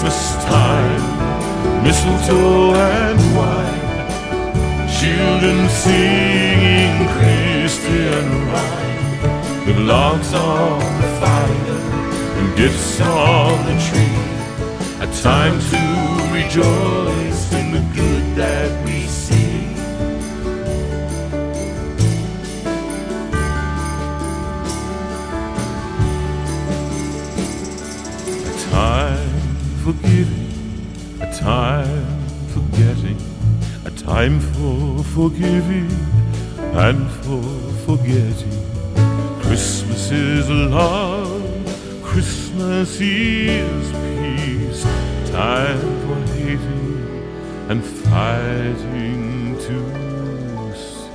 Christmas time, mistletoe and wine, children singing Christian rhyme, with logs on the fire and gifts on the tree. A time to rejoice in the good that we see. A time for giving, a time for getting, a time for forgiving and for forgetting. Christmas is love, Christmas is peace, time for hating and fighting to cease.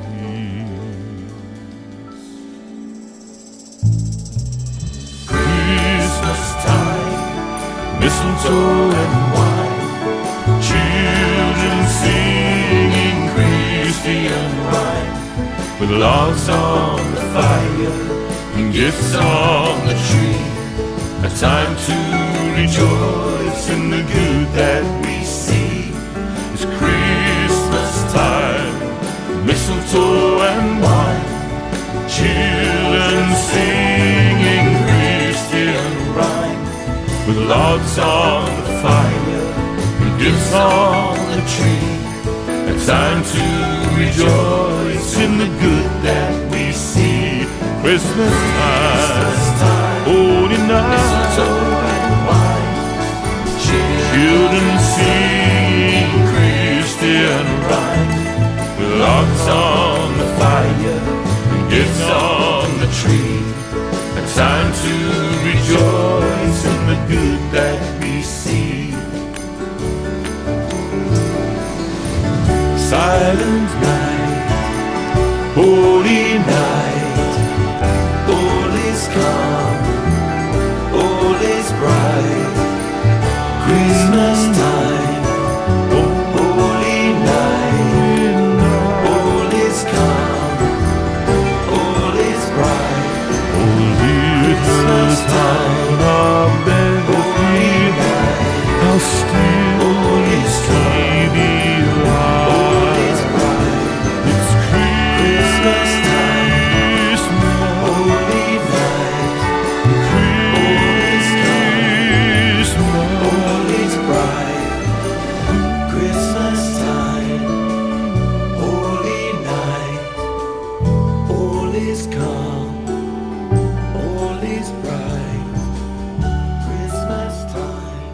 Christmas time, mistletoe and wine, children singing Christian rhyme, with logs on the fire and gifts on the tree. A time to rejoice in the good that we see. It's Christmas time, mistletoe and wine, children singing Christian rhyme, with logs on the fire and gifts on the tree. A time to rejoice in the good that we see. Christmas time, holy night, mistletoe and wine, children singing Christian rhyme, with logs on the fire and gifts on the tree. A time to rejoice in the good that we see. Silent night, holy night, all is calm, all is bright. Christmas time, holy night, all is calm, all is bright. Christmas time, holy night, how still all is calm, all is bright. It's Christmas time, holy night, all is calm, all is bright. Christmas time, holy night, all is calm, all is bright. Christmas time,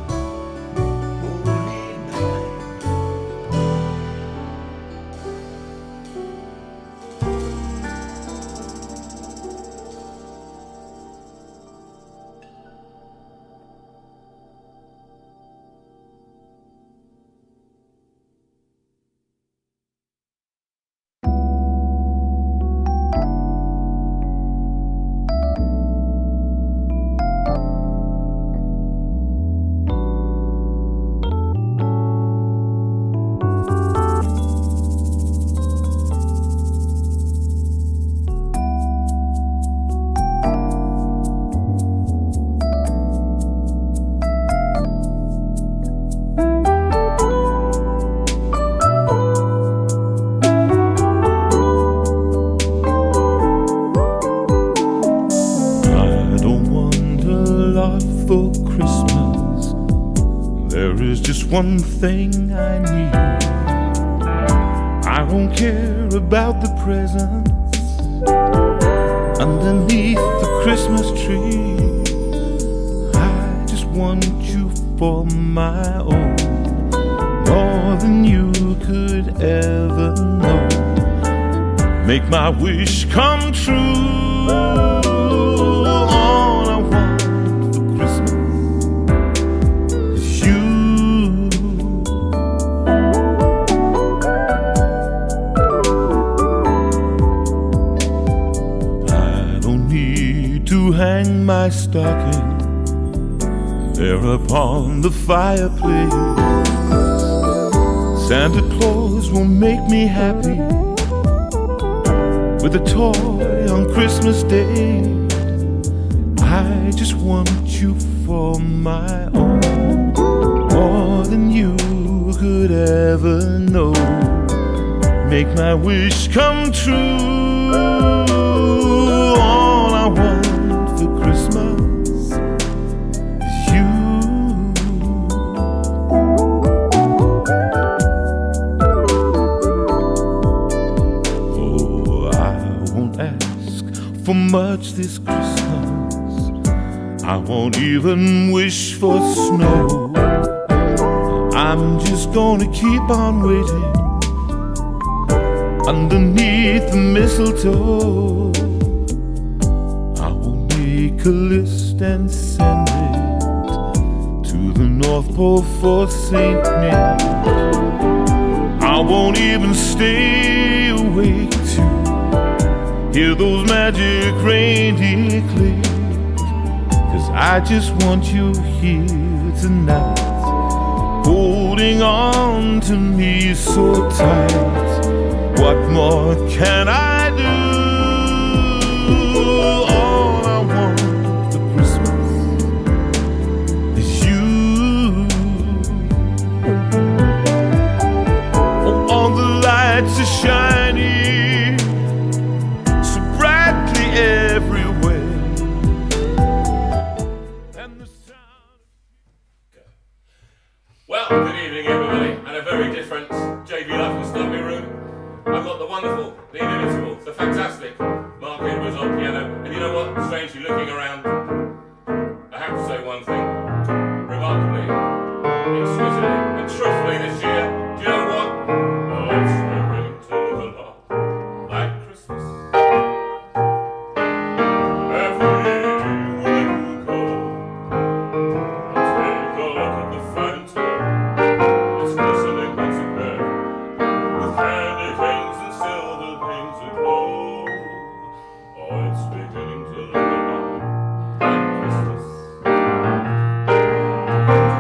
holy night. For Christmas, there is just one thing I need. I don't care about the presents underneath the Christmas tree. I just want you for my own, more than you could ever know. Make my wish come true. Hang my stocking there upon the fireplace. Santa Claus will make me happy with a toy on Christmas Day. I just want you for my own, more than you could ever know. Make my wish come true. All I want for Christmas is you. Oh, I won't ask for much this Christmas. I won't even wish for snow. I'm just gonna keep on waiting underneath the mistletoe. I will make a list and send it to the North Pole for Saint Nick. I won't even stay awake to hear those magic reindeer click, 'cause I just want you here tonight, holding on to me so tight. What more can I do? All I want for Christmas is you. Oh, all the lights are shining so brightly everywhere, and the sound. Well, good evening everybody, and a very different JV Life in the Steinway room. I've got the wonderful, the inimitable, the fantastic Mark Edwards on piano, and you know what? Strangely looking around, I have to say one thing. Remarkably, exquisitely, and truthfully this year, do you know what? Oh, it's beginning to look a lot like Christmas. Everywhere you go, take a look at the fountain. It's glistening once again with candy canes and silver things aglow. Oh, it's beginning to look a lot like Christmas.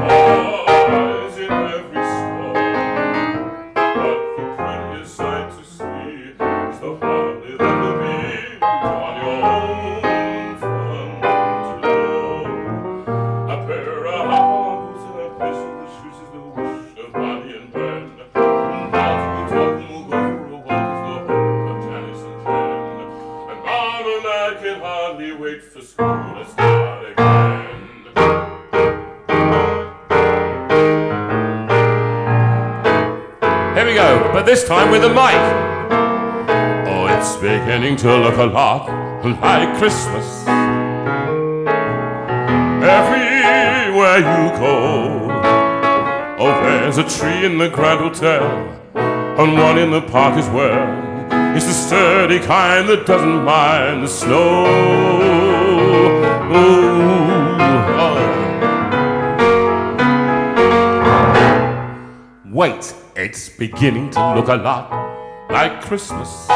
Toys in every store, but the prettiest sight to see is the harmony that will be on your own front door. A pair of hot boots and a pistol that shoots is the wish of Bonnie and Ben. Now we'll talk and we'll go for a walk is the hope of Janice and Jen. And Mom and I can hardly wait for school to start again. Here we go, but this time with a mic. Oh, it's beginning to look a lot like Christmas. Everywhere you go, oh, there's a tree in the Grand Hotel, and one in the park as well. It's the sturdy kind that doesn't mind the snow. Ooh, oh. Wait, it's beginning to look a lot like Christmas.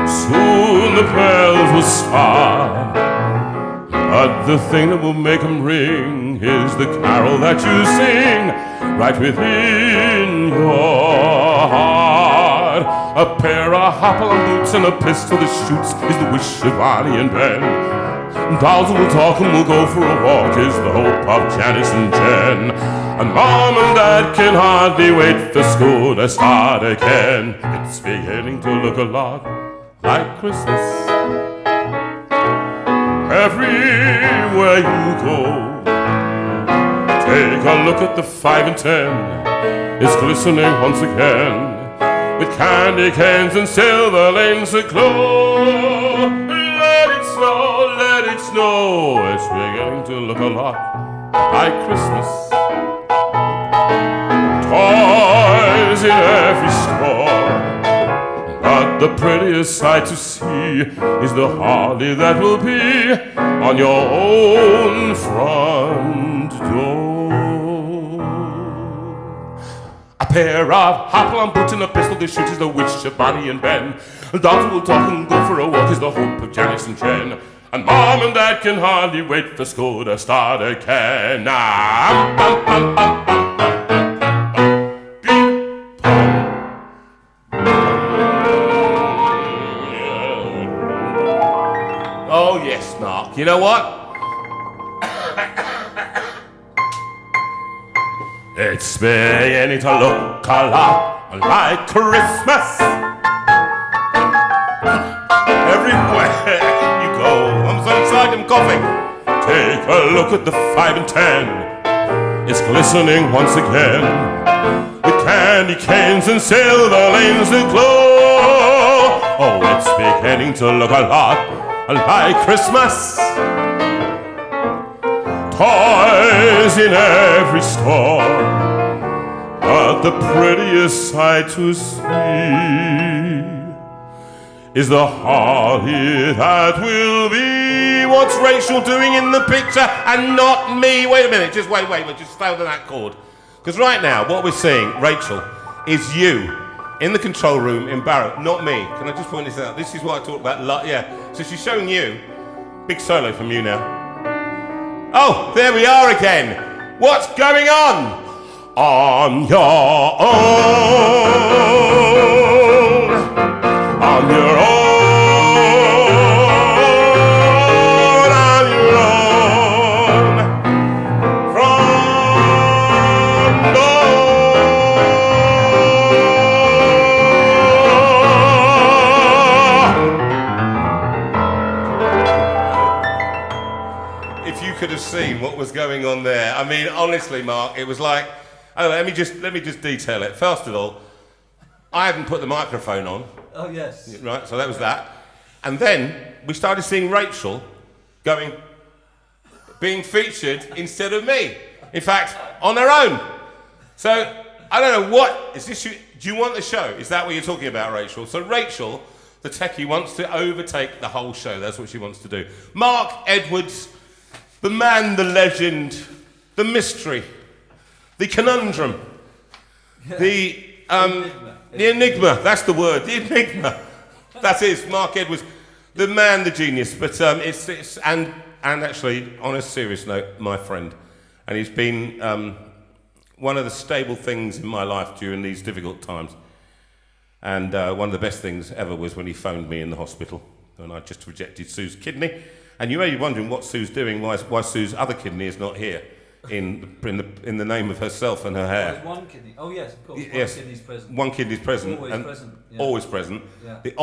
Soon the bells will start, but the thing that will make them ring is the carol that you sing right within your heart. A pair of hop-along boots and a pistol that shoots is the wish of Bonnie and Ben. Dolls will talk and we'll go for a walk is the hope of Janice and Jen. And Mom and Dad can hardly wait for school to start again. It's beginning to look a lot like Christmas. Everywhere you go, take a look at the 5 and 10. It's glistening once again with candy canes and silver lanes aglow. Let it snow, let it snow. It's beginning to look a lot like Christmas. Toys in every store, but the prettiest sight to see is the holly that will be on your own front door. A pair of hop-along boots and a pistol that shoots is the wish of Bonnie and Ben. Dolls will talk and go for a walk is the hope of Janice and Jen. And Mom and Dad can hardly wait for school to start again. Oh yes, Mark. You know what? It's beginning to look a lot like Christmas. Everywhere you go, I'm so excited, I'm coughing. Take a look at the 5 and 10. It's glistening once again, with candy canes and silver lanes that glow. Oh, it's beginning to look a lot like Christmas. Toys in every store, but the prettiest sight to see is the holly that will be. What's Rachel doing in the picture and not me? Wait a minute, just wait, just stay on that chord. Because right now, what we're seeing, Rachel, is you in the control room in Barrow, not me. Can I just point this out? This is what I talked about, yeah. So she's showing you. Big solo from you now. Oh, there we are again. What's going on? On your own. On your own. On your own. From If you could have seen what was going on there. I mean, honestly, Mark, it was like, oh, let me just detail it. First of all, I hadn't put the microphone on. Oh, yes. Right, so that was that. And then we started seeing Rachel being featured instead of me. In fact, on her own. So, I don't know what, is this, do you want the show? Is that what you're talking about, Rachel? So Rachel, the techie, wants to overtake the whole show. That's what she wants to do. Mark Edwards, the man, the legend, the mystery, the conundrum, the enigma, that's the word, the enigma. That is Mark Edwards, the man, the genius. But it's and actually, on a serious note, my friend. And he's been one of the stable things in my life during these difficult times. And one of the best things ever was when he phoned me in the hospital when I just rejected Sue's kidney. And you may be wondering what Sue's doing, why Sue's other kidney is not here in the name of herself and her hair. There's one kidney. Oh yes, of course. Yes, One kidney's present. One kidney's present. Always and present. Yeah. Always present. Yeah. The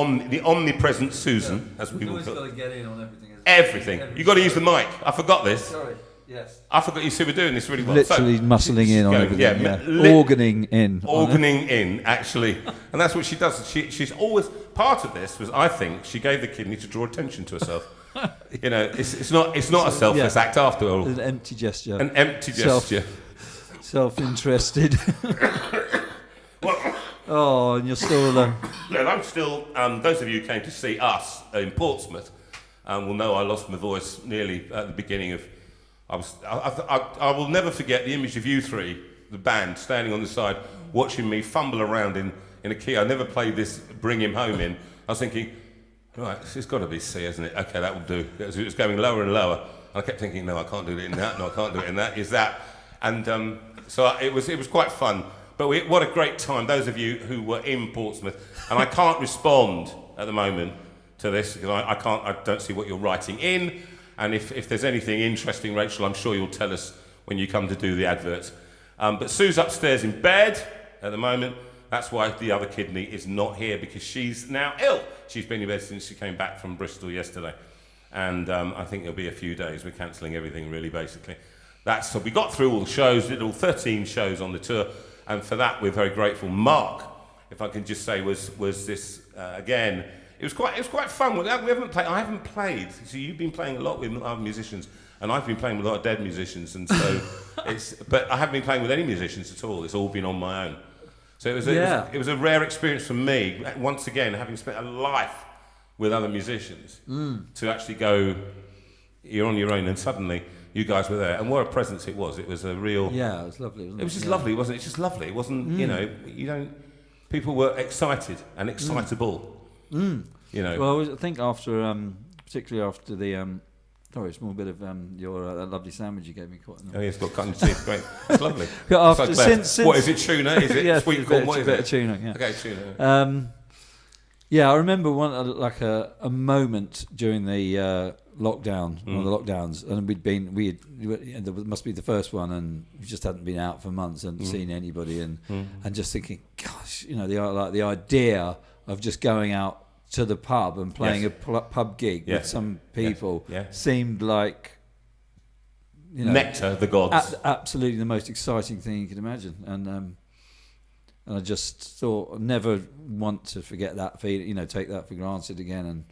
omnipresent Susan, as we will always call got it. to get in on everything. Everything. You've got to use the mic. I forgot this. Sorry. Yes. I forgot you two were doing this really well. Literally so, muscling in on everything. Yeah, Organing in. Organing in, actually. And that's what she does. She's always, part of this was, I think, she gave the kidney to draw attention to herself. You know, it's not a selfless act after all. An empty gesture. An empty gesture. Self-interested. Oh, and you're still... And I'm still... those of you who came to see us in Portsmouth will know I lost my voice nearly at the beginning of... I will never forget the image of you three, the band, standing on the side, watching me fumble around in a key. I never played this Bring Him Home in. I was thinking, right, it's got to be C, isn't it? Okay, that will do. It was going lower and lower. And I kept thinking, no, I can't do it in that. No, I can't do it in that. Is that? And so it was quite fun. But what a great time, those of you who were in Portsmouth. And I can't respond at the moment to this because I don't see what you're writing in. And if there's anything interesting, Rachel, I'm sure you'll tell us when you come to do the adverts. But Sue's upstairs in bed at the moment. That's why the other kidney is not here, because she's now ill. She's been in bed since she came back from Bristol yesterday. And I think it'll be a few days. We're cancelling everything, really, basically. So we got through all the shows, did all 13 shows on the tour. And for that, we're very grateful. Mark, if I can just say, was this, again... It was quite fun. I haven't played. So you've been playing a lot with other musicians, and I've been playing with a lot of dead musicians, and so but I haven't been playing with any musicians at all. It's all been on my own. So it was a rare experience for me, once again, having spent a life with other musicians, to actually go, you're on your own, and suddenly you guys were there, and what a presence it was. It was a real... Yeah, it was lovely, wasn't it? It was just lovely, wasn't it? It's just lovely. It wasn't, people were excited and excitable. You know. Well, I think after, particularly after the, sorry, a small bit of your that lovely sandwich you gave me. Quite oh, yes, got cut into teeth. Great, it's lovely. Since what is it? Tuna? Is it yes, sweet corn? What is it? It? Tuna. Yeah. Okay, tuna. Yeah, I remember one a moment during the lockdown, one of the lockdowns, and there must be the first one, and we just hadn't been out for months and seen anybody, and just thinking, gosh, the idea of just going out to the pub and playing a pub gig with some people seemed like nectar, the gods. Absolutely the most exciting thing you could imagine, and I just thought I'd never want to forget that feeling, take that for granted again,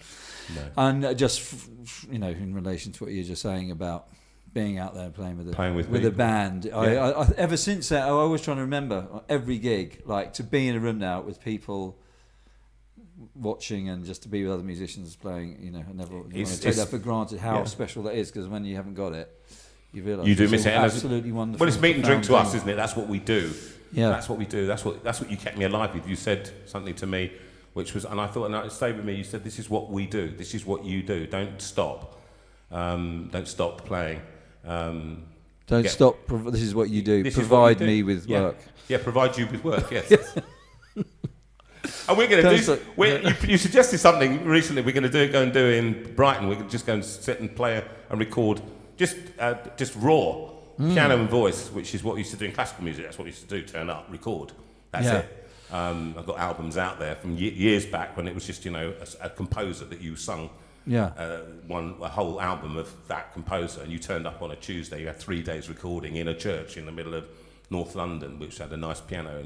and just in relation to what you were just saying about being out there playing with a band. I ever since that, I always trying to remember every gig, like to be in a room now with people watching and just to be with other musicians playing. I never want to take that for granted how special that is, because when you haven't got it, you realise you do miss it. Absolutely wonderful. Well, it's meat and drink to us, isn't it? That's what we do. Yeah, that's what we do. That's what you kept me alive with. You said something to me, which was, and I thought, and it stayed with me. You said, "This is what we do. This is what you do. Don't stop. Don't stop playing. Don't stop. This is what you do. Provide me with work. Yeah, provide you with work. Yes." And we're going to do. You suggested something recently. We're going to go and do in Brighton. We're going to just go and sit and play and record just raw. Piano and voice, which is what we used to do in classical music. That's what we used to do, turn up, record. That's it. I've got albums out there from years back when it was just, a composer that you sung. A whole album of that composer, and you turned up on a Tuesday. You had 3 days recording in a church in the middle of North London, which had a nice piano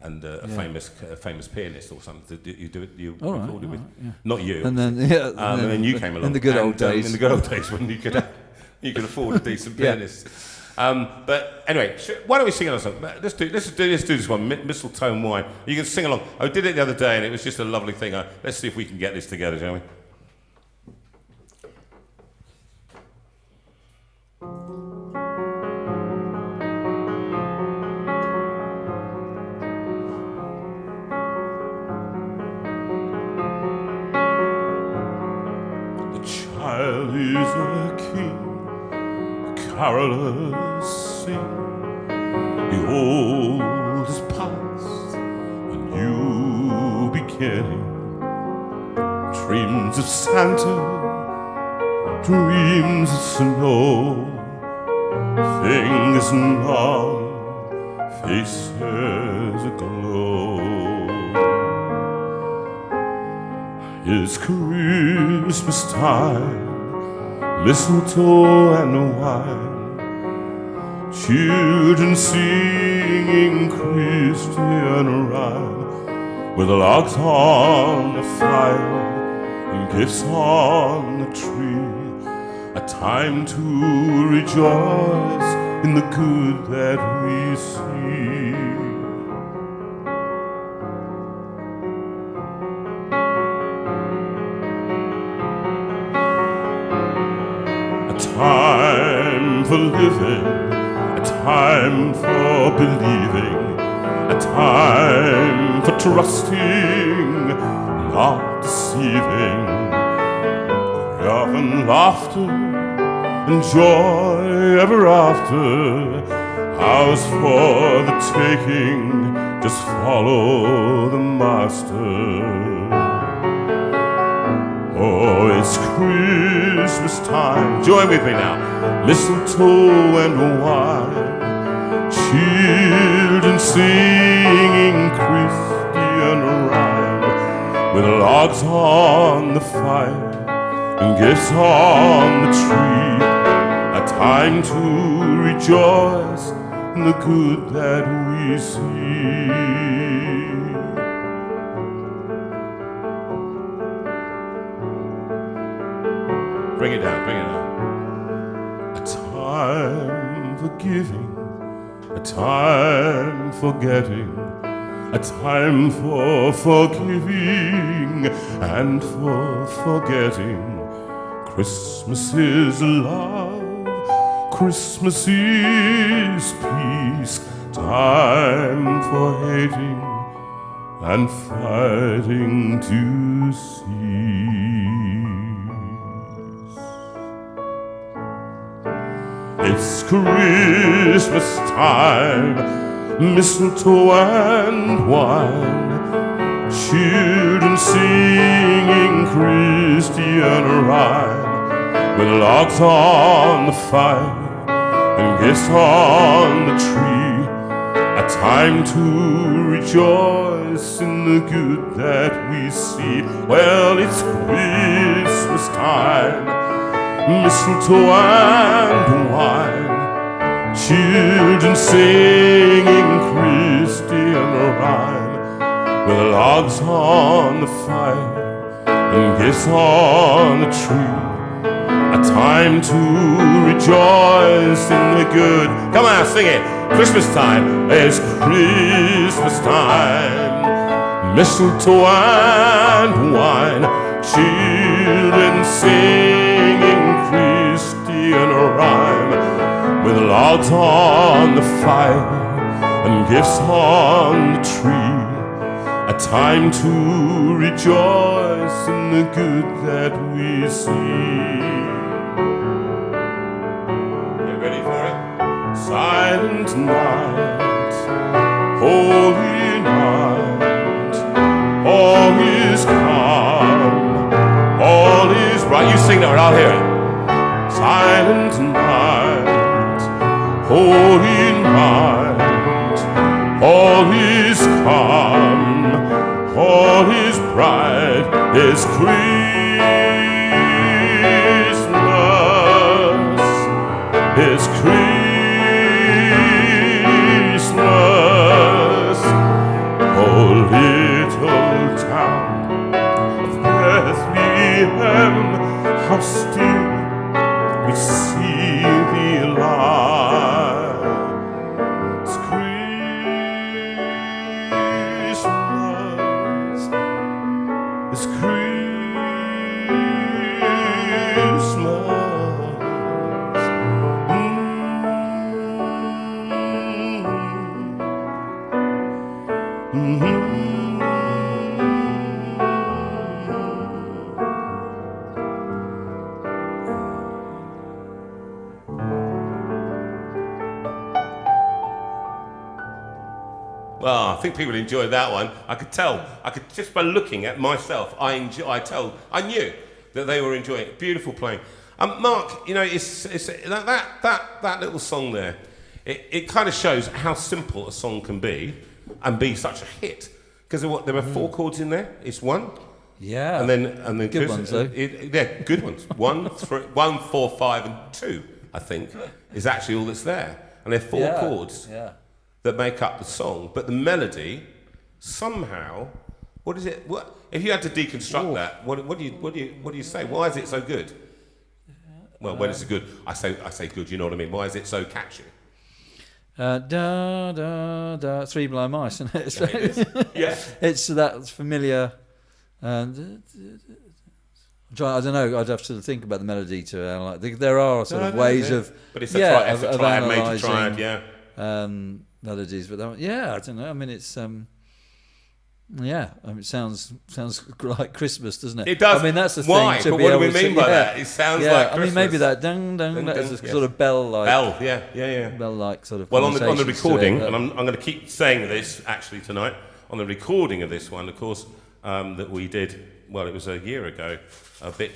and a famous pianist or something. You recorded with. Yeah. Not you. And then and then you came along. In the good old days. In the good old days when you could afford a decent pianist. But anyway, why don't we sing another song? Let's do this one, Mistletoe and Wine. You can sing along. I did it the other day, and it was just a lovely thing. Let's see if we can get this together, shall we? The child is a king. Carolers sing, the old is past, a new beginning. Dreams of Santa, dreams of snow, fingers numb, faces aglow. It's Christmas time, mistletoe and wine, children singing Christian rhyme, with logs on the fire and gifts on the tree, a time to rejoice in the good that we see. Time for living, a time for believing, a time for trusting, not deceiving. Love and laughter and joy ever after, ours for the taking, just follow the master. Oh, it's Christmas time. Join with me now. Mistletoe and wine, children singing Christian rhyme, with logs on the fire and gifts on the tree, a time to rejoice in the good that we see. Bring it down, bring it down. A time for giving, a time for getting, a time for forgiving and for forgetting. Christmas is love, Christmas is peace, time for hating and fighting to cease. It's Christmas time, mistletoe and wine, children singing Christian rhyme, with logs on the fire and gifts on the tree, a time to rejoice in the good that we see. Well, it's Christmas time, mistletoe and wine, children singing Christian rhyme, with logs on the fire and gifts on the tree, a time to rejoice in the good. Come on, sing it. Christmas time is Christmas time, mistletoe and wine, children singing Christian rhyme, with logs on the fire and gifts on the tree, a time to rejoice in the good that we see. Get ready for it? Silent night, holy night, all is calm, all is bright. You sing that and I'll hear it. Silent night, holy night, all is calm, all is bright, is Christmas, is Christmas. Oh, little town of Bethlehem, how still we see thee lie. It's Christmas, it's Christmas. Well, I think people enjoyed that one. I could tell. I could just by looking at myself. I knew that they were enjoying it. Beautiful playing. Mark, you know, it's that little song there. It kind of shows how simple a song can be and be such a hit. Because there were 4 chords in there. It's 1. Yeah. And then good ones though. Yeah, good ones. 1, 3, 1, 4, 5, and 2. I think is actually all that's there. And they're 4 chords. Yeah. That make up the song, but the melody somehow. What is it? What if you had to deconstruct that? What do you say? Why is it so good? Well, when it's good, I say good. You know what I mean? Why is it so catchy? Da da da. 3 Blind Mice, isn't it? Yeah, it is. Yeah. It's that familiar. I don't know. I'd have to think about the melody to analyze. There are sort of ways of. But it's a triad, major analysing, triad, yeah. Melodies, but I don't know. I mean, it's it sounds like Christmas, doesn't it? It does. I mean, that's the Why? thing. But what do we mean by that? It sounds like Christmas. I mean, maybe that dung dung. That is a sort of bell-like. Bell-like sort of. Well, on the recording, and I'm going to keep saying this actually tonight. On the recording of this one, of course, that we did. Well, it was a year ago,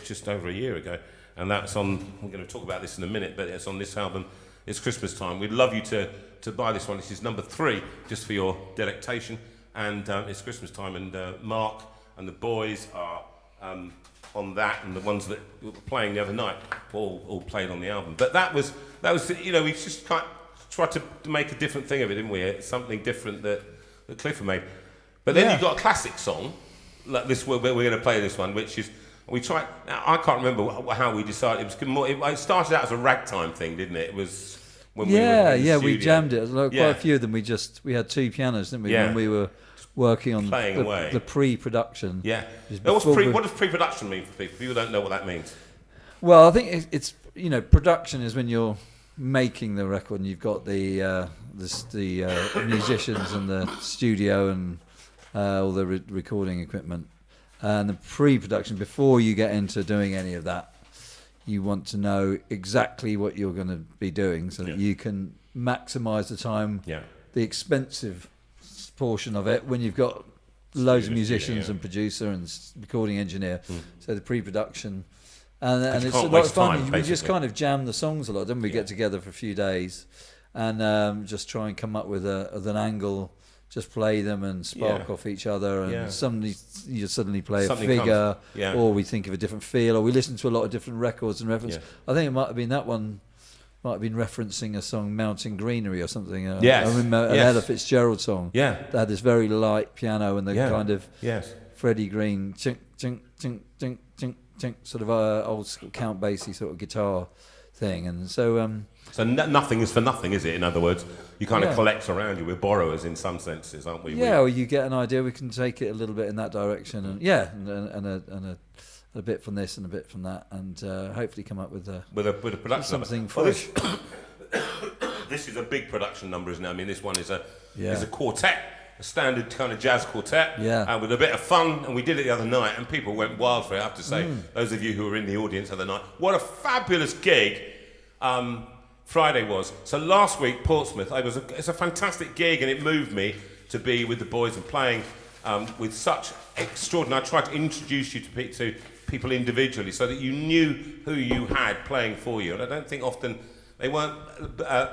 just over a year ago, and that's on. We're going to talk about this in a minute, but it's on this album. It's Christmas time. We'd love you to buy this one. This is number 3, just for your delectation. And it's Christmas time, and Mark and the boys are on that, and the ones that were playing the other night all played on the album. But that was you know, we just tried to make a different thing of it, didn't we? It's something different that Clifford made. But then you've got a classic song like this. We're going to play this one, which is. We tried. Now, I can't remember how we decided. It was started out as a ragtime thing, didn't it? It was when we were in the we studio. jammed it. Quite a few of them. We had 2 pianos, didn't we? Yeah. When we were working on the pre-production. Yeah. What does pre-production mean for people? People don't know what that means. Well, I think it's production is when you're making the record and you've got the musicians and the studio and all the recording equipment. And the pre-production, before you get into doing any of that, you want to know exactly what you're going to be doing so that you can maximise the time, the expensive portion of it, when you've got loads of studio, musicians yeah. and producer and recording engineer. So the pre-production, and you it's a can't lot of waste fun. time, We just basically. kind of jam the songs a lot, didn't we? Yeah. Get together for a few days, and just try and come up with an angle. Just play them and spark Yeah. off each other, and Yeah. suddenly you suddenly play Something a figure, comes. Yeah. or we think of a different feel, or we listen to a lot of different records and reference. Yeah. I think it might have been that one. Might have been referencing a song, Mountain Greenery, or something. Yes. I remember an Yes. Ella Fitzgerald song. Yeah. That had this very light piano and the Yeah. kind of Yes. Freddie Green, chink, chink, chink, chink, chink, chink, sort of old school Count Basie sort of guitar thing. And so, So nothing is for nothing, is it? In other words, you kind of Yeah. collect around you. We're borrowers in some senses, aren't we? yeah, or you get an idea, we can take it a little bit in that direction, and a bit from this and a bit from that, and hopefully come up with With a production something number. Well, fresh. this is a big production number, isn't it? I mean, this one is a Yeah. quartet, a standard kind of jazz quartet, Yeah. with a bit of fun. And we did it the other night, and people went wild for it. I have to say, those of you who were in the audience the other night, what a fabulous gig Friday was. So last week, Portsmouth, it's a fantastic gig, and it moved me to be with the boys and playing with such extraordinary. I tried to introduce you to people individually so that you knew who you had playing for you. And I don't think often they weren't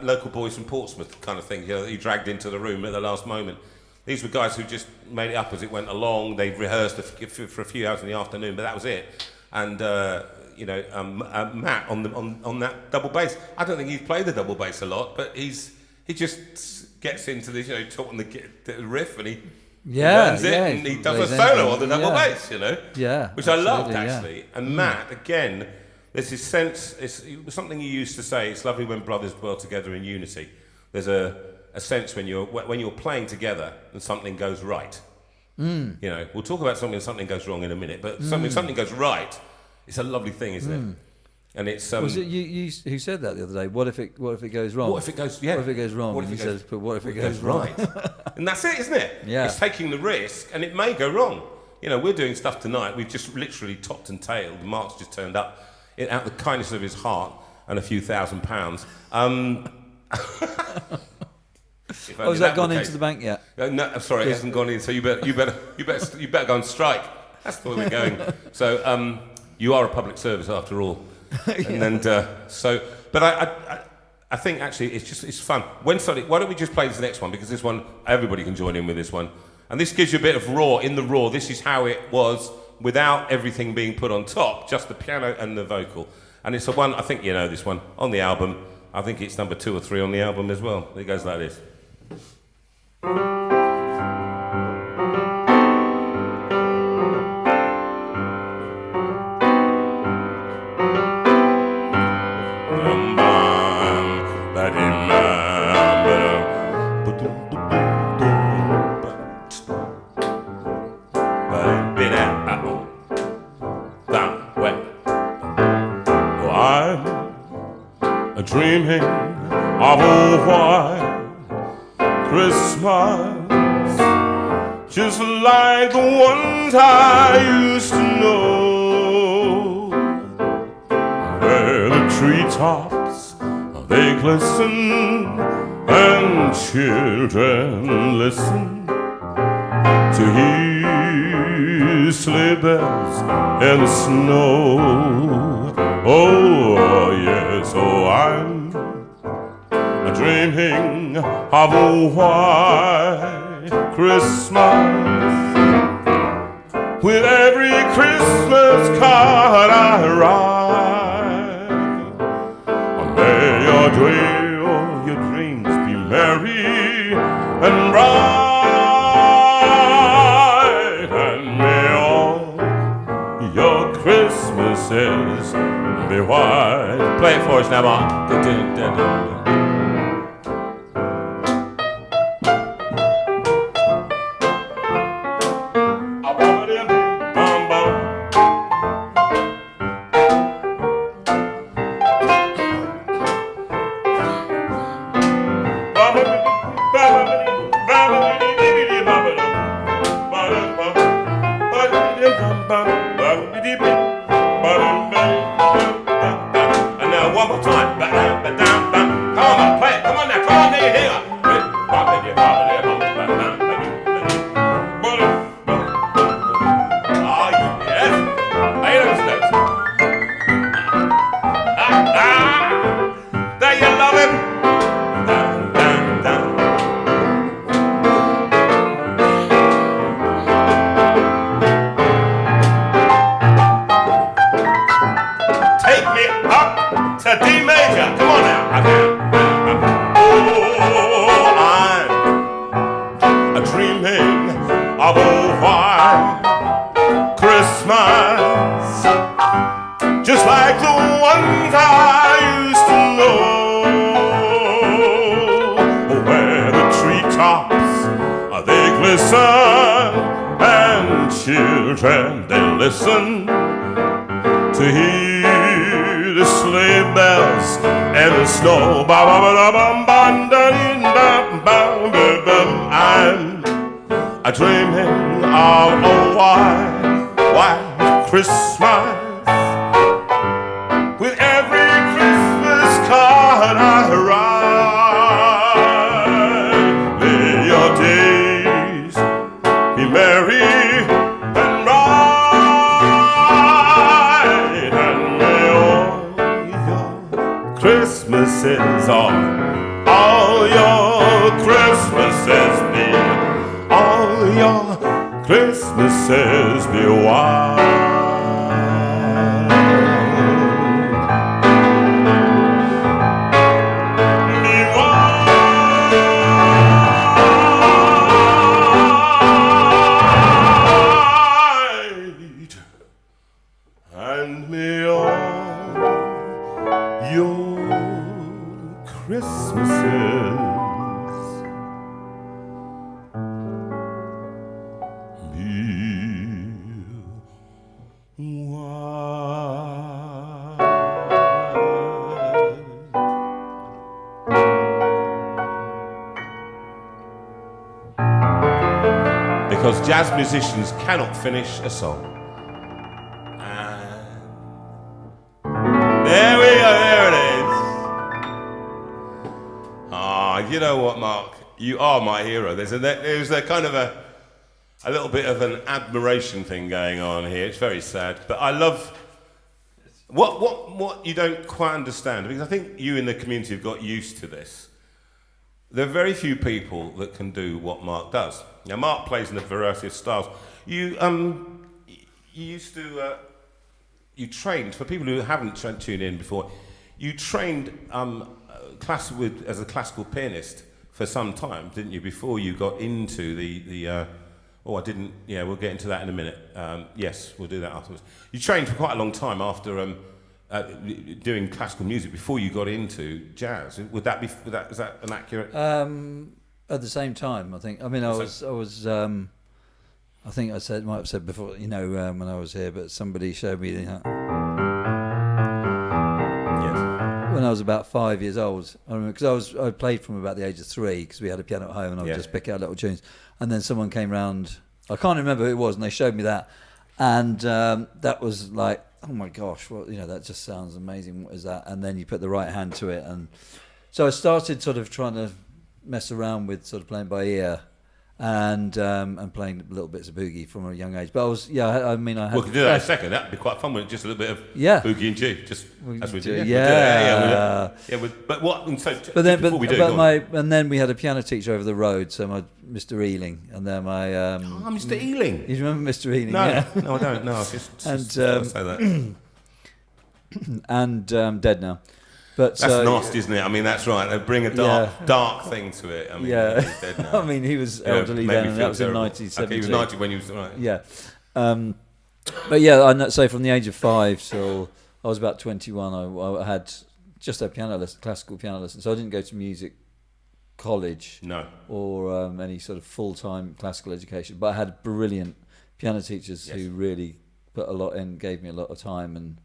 local boys from Portsmouth kind of thing, that you dragged into the room at the last moment. These were guys who just made it up as it went along. They rehearsed for a few hours in the afternoon, but that was it. And Matt on that double bass. I don't think he's played the double bass a lot, but he just gets into this, talking the riff, and he learns it, and he does a solo on the double bass, Yeah, which I loved absolutely, yeah. actually. And Matt, again, there's this sense. It was something you used to say. It's lovely when brothers dwell together in unity. There's a sense when you're playing together and something goes right. We'll talk about something goes wrong in a minute, but something goes right. It's a lovely thing, isn't it? And it's Was it you who said that the other day? What if it goes wrong? What if it goes? Yeah. What if it goes wrong? What And if he it goes- says, but what if it It goes right? and that's it, isn't it? Yeah. It's taking the risk, and it may go wrong. We're doing stuff tonight. We've just literally topped and tailed. Mark's just turned up out of the kindness of his heart and a few £1,000s. Has that gone into the bank yet? No, I'm sorry, it hasn't gone in. So you better go on strike. That's the way we're going. So you are a public service after all. And but I think actually it's fun. Why don't we just play this next one, because this one everybody can join in with this one, and this gives you a bit of raw. In the raw, this is how it was without everything being put on top, just the piano and the vocal. And it's a one, I think you know this one on the album. I think it's number 2 or 3 on the album as well. It goes like this. I'm dreaming of a white Christmas, just like the ones I used to know, where the treetops they glisten and children listen to hear sleigh bells in the snow. Oh yes, I'm dreaming of a white Christmas. With every Christmas card I write, may your day or your dreams be merry and bright, and may all your Christmases be white. Play it for us now, Mark. And now one more time. Come on, play it. Come on now. Come on, let me hear it. up to D major. Come on now. Oh, I'm dreaming of a white Christmas, just like the ones I used to know, where the treetops they glisten and children they listen to hear the sleigh bells and the snow. I'm dreaming of a white Christmas. With every Christmas card I write, may your days be merry and bright, and may all your Christmases, all your Christmases be, all your Christmases be wild. And may all your Christmases be wild. Because jazz musicians cannot finish a song. There we go, there it is. You know what, Mark? You are my hero. There's a kind of a little bit of an admiration thing going on here. It's very sad, but I love what you don't quite understand, because I think you in the community have got used to this. There are very few people that can do what Mark does. Now, Mark plays in a variety of styles. You used to. You trained, for people who haven't tuned in before, you trained as a classical pianist for some time, didn't you, before you got into we'll get into that in a minute. Yes, we'll do that afterwards. You trained for quite a long time after doing classical music before you got into jazz. Is that an accurate? At the same time, I think. I mean, I was. I think might have said before, when I was here, but somebody showed me Yes. when I was about 5 years old. I remember because I played from about the age of 3 because we had a piano at home and I would just pick out little tunes. And then someone came round. I can't remember who it was, and they showed me that, and that was like, oh my gosh, that just sounds amazing. What is that? And then you put the right hand to it, and so I started sort of trying to mess around with sort of playing by ear. And playing little bits of boogie from a young age. But I was, I had... We could do that in a second. That'd be quite fun with just a little bit of boogie and G, just as we do. But what? And so before we do, and then we had a piano teacher over the road, so Mr. Ealing, and then my... Mr. Ealing. You remember Mr. Ealing? No, yeah. No, I don't. No, I just and say that. And dead now. But that's nasty, isn't it? I mean, that's right. They bring a dark thing to it. I mean, he's dead now. I mean, he was elderly then, and that was in 1970. Okay, he was 90 when he was right. Yeah, but yeah, so from the age of 5 till I was about 21, I had just a classical piano lesson. So I didn't go to music college, or any sort of full-time classical education. But I had brilliant piano teachers who really put a lot in, gave me a lot of time, and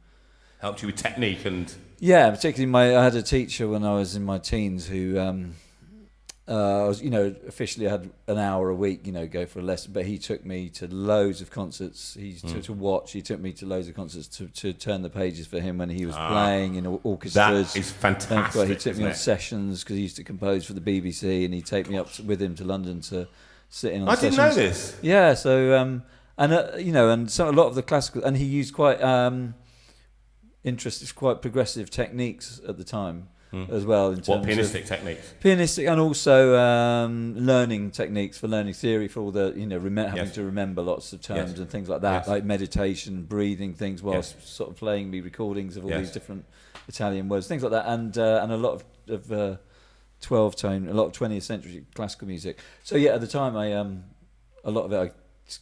helped you with technique and... Yeah, particularly I had a teacher when I was in my teens who, officially I had an hour a week, go for a lesson, but he took me to loads of concerts. He took me to loads of concerts to turn the pages for him when he was playing in orchestras. That is fantastic. He took me on sessions because he used to compose for the BBC, and he'd take me up with him to London to sit in on sessions. I didn't know this. Yeah, so, and so a lot of the classical, and he used quite... It's quite progressive techniques at the time as well. In terms pianistic techniques? Pianistic, and also learning techniques for learning theory, for all the having to remember lots of terms and things like that, like meditation, breathing things, whilst sort of playing me recordings of all these different Italian words, things like that, and a lot of 12 tone, a lot of 20th century classical music. So yeah, at the time a lot of it I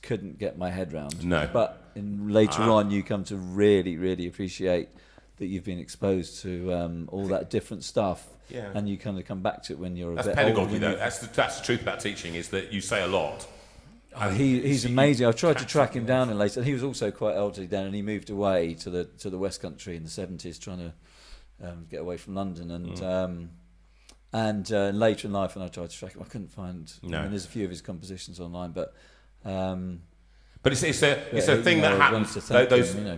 couldn't get my head round. No. But later on, you come to really, really appreciate that you've been exposed to all that different stuff. Yeah. And you kind of come back to it when you're That's a bit pedagogy, older. though. That's the truth about teaching, is that you say a lot. Oh, he's amazing. I've tried to track him down later, and he was also quite elderly then, and he moved away to the West Country in the 70s, trying to get away from London, and later in life when I tried to track him, I couldn't find. No. I mean, there's a few of his compositions online, but it's a thing that happens.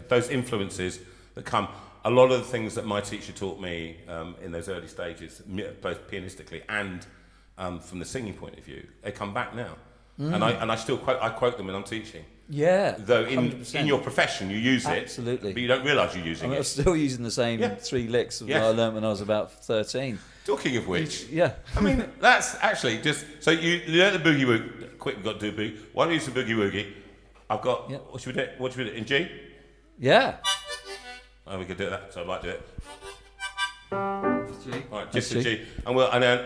Those influences that come. A lot of the things that my teacher taught me in those early stages, both pianistically and from the singing point of view, they come back now. And I still quote them when I'm teaching. Yeah. Though in your profession you use it, absolutely, but you don't realise you're using it. I'm still using the same 3 licks that I learned when I was about 13. Talking of which, I mean that's actually just so you learn the boogie woogie. Quick, we've got to do a boogie. Why don't you use the boogie woogie? I've got what should we do? What should we do in G? Yeah. Oh, we could do that. So I might do it. G. All right, just the G, and then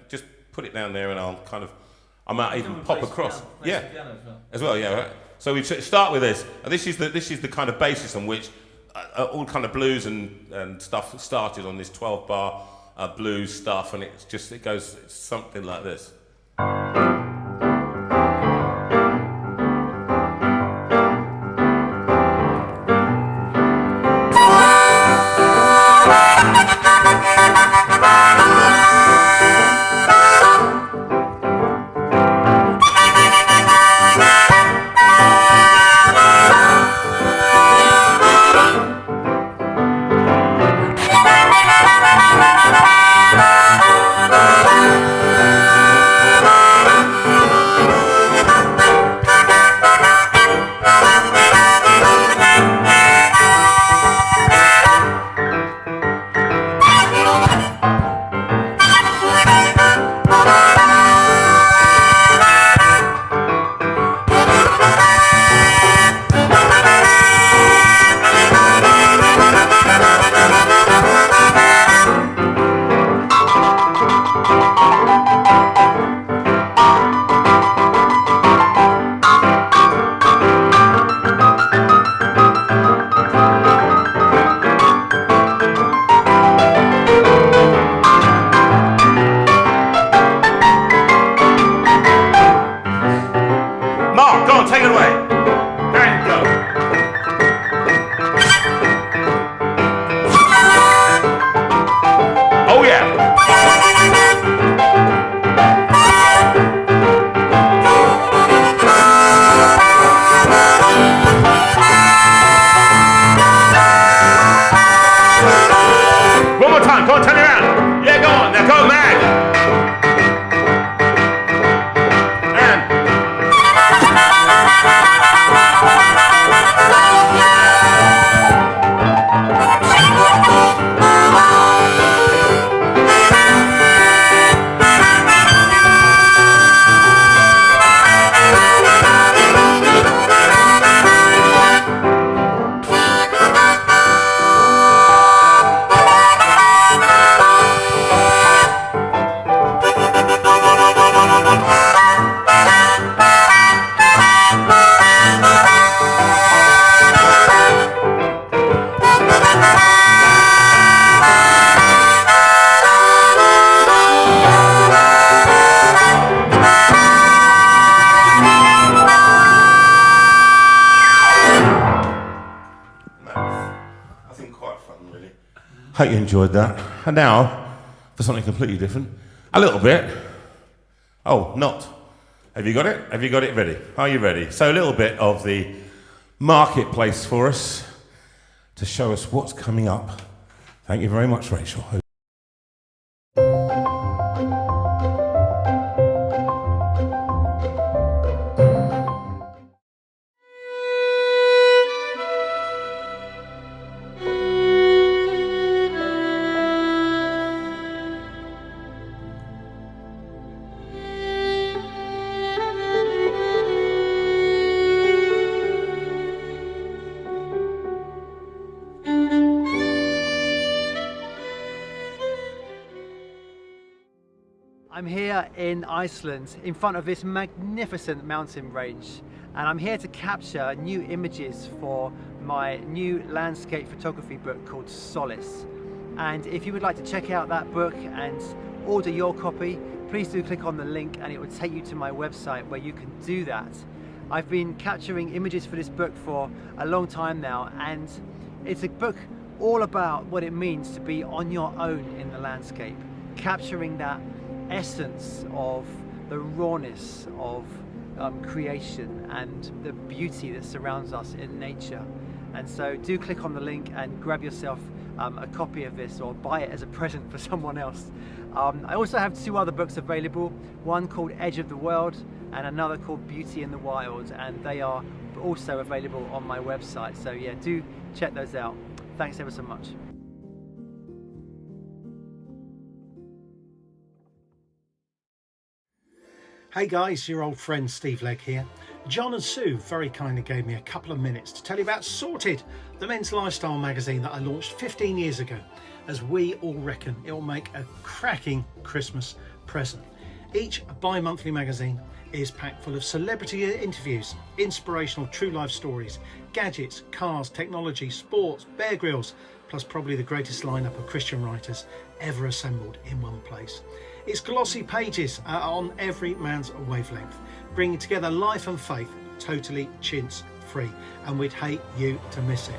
just put it down there, and I might even pop across. As well. Yeah. Right. So we start with this, and this is the kind of basis on which all kind of blues and stuff started on this 12-bar blues stuff, and it goes something like this. Hope you enjoyed that. And now, for something completely different, a little bit. Oh, not. Have you got it? Have you got it ready? Are you ready? So a little bit of the marketplace for us to show us what's coming up. Thank you very much, Rachel. I'm here in Iceland in front of this magnificent mountain range, and I'm here to capture new images for my new landscape photography book called Solace. And if you would like to check out that book and order your copy, please do click on the link and it will take you to my website where you can do that. I've been capturing images for this book for a long time now, and it's a book all about what it means to be on your own in the landscape, capturing that essence of the rawness of creation and the beauty that surrounds us in nature. And so do click on the link and grab yourself a copy of this, or buy it as a present for someone else. I also have 2 other books available, one called Edge of the World and another called Beauty in the Wild, and they are also available on my website. So yeah, do check those out. Thanks ever so much. Hey guys, your old friend Steve Legg here. John and Sue very kindly gave me a couple of minutes to tell you about Sorted, the men's lifestyle magazine that I launched 15 years ago, as we all reckon it will make a cracking Christmas present. Each bi-monthly magazine is packed full of celebrity interviews, inspirational true life stories, gadgets, cars, technology, sports, Bear Grylls, plus probably the greatest lineup of Christian writers ever assembled in one place. Its glossy pages are on every man's wavelength, bringing together life and faith, totally chintz free, and we'd hate you to miss it.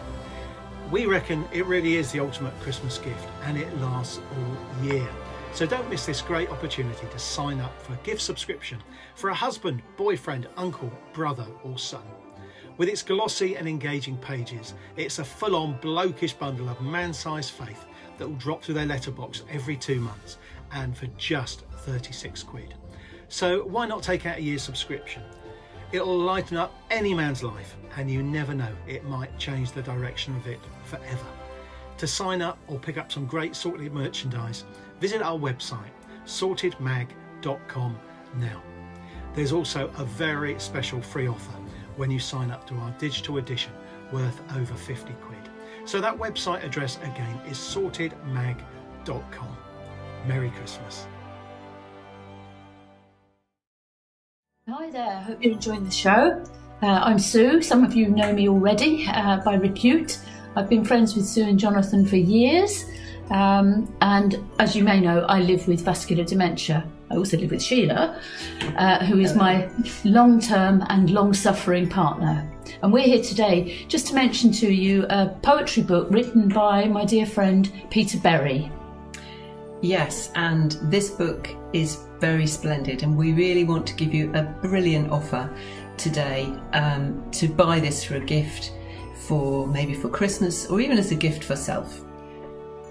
We reckon it really is the ultimate Christmas gift, and it lasts all year. So don't miss this great opportunity to sign up for a gift subscription for a husband, boyfriend, uncle, brother or son. With its glossy and engaging pages, it's a full-on blokish bundle of man-sized faith that will drop through their letterbox every 2 months, and for just 36 quid. So why not take out a year's subscription? It'll lighten up any man's life, and you never know, it might change the direction of it forever. To sign up or pick up some great Sorted merchandise, visit our website, sortedmag.com now. There's also a very special free offer when you sign up to our digital edition, worth over 50 quid. So that website address again is sortedmag.com. Merry Christmas. Hi there, hope you're enjoying the show. I'm Sue. Some of you know me already by repute. I've been friends with Sue and Jonathan for years, and as you may know, I live with vascular dementia. I also live with Sheila, who is my long-term and long-suffering partner. And we're here today just to mention to you a poetry book written by my dear friend Peter Berry. Yes, and this book is very splendid, and we really want to give you a brilliant offer today to buy this for a gift, for maybe for Christmas or even as a gift for self.